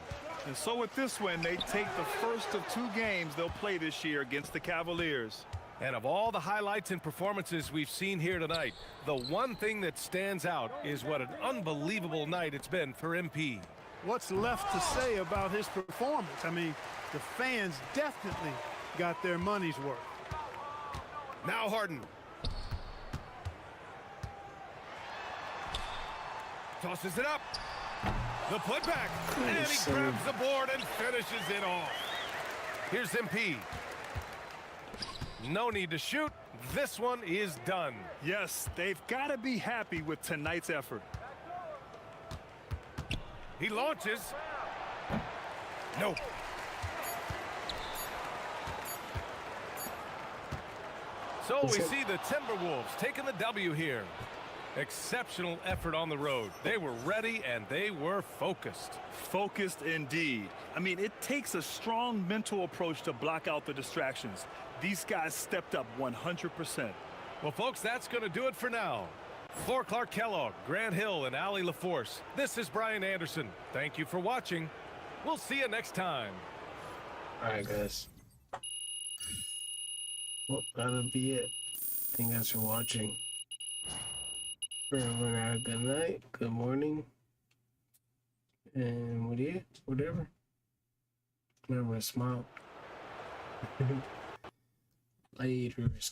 And so with this win, they take the first of 2 games they'll play this year against the Cavaliers. And of all the highlights and performances we've seen here tonight, the one thing that stands out is what an unbelievable night it's been for MP. What's left to say about his performance? I mean, the fans definitely got their money's worth. Now Harden. Tosses it up. The putback. And he grabs the board and finishes it off. Here's MP. No need to shoot. This one is done. Yes, they've got to be happy with tonight's effort. He launches. No. So we see the Timberwolves taking the W here. Exceptional effort on the road. They were ready and they were focused. Focused indeed. I mean, it takes a strong mental approach to block out the distractions. These guys stepped up 100%. Well, folks, that's going to do it for now. For Clark Kellogg, Grant Hill, and Allie LaForce, this is Brian Anderson. Thank you for watching. We'll see you next time. All right, guys. Well, that'll be it. Thank you guys for watching. Everyone have a good night, good morning, and whatever. Remember to smile. Later, guys.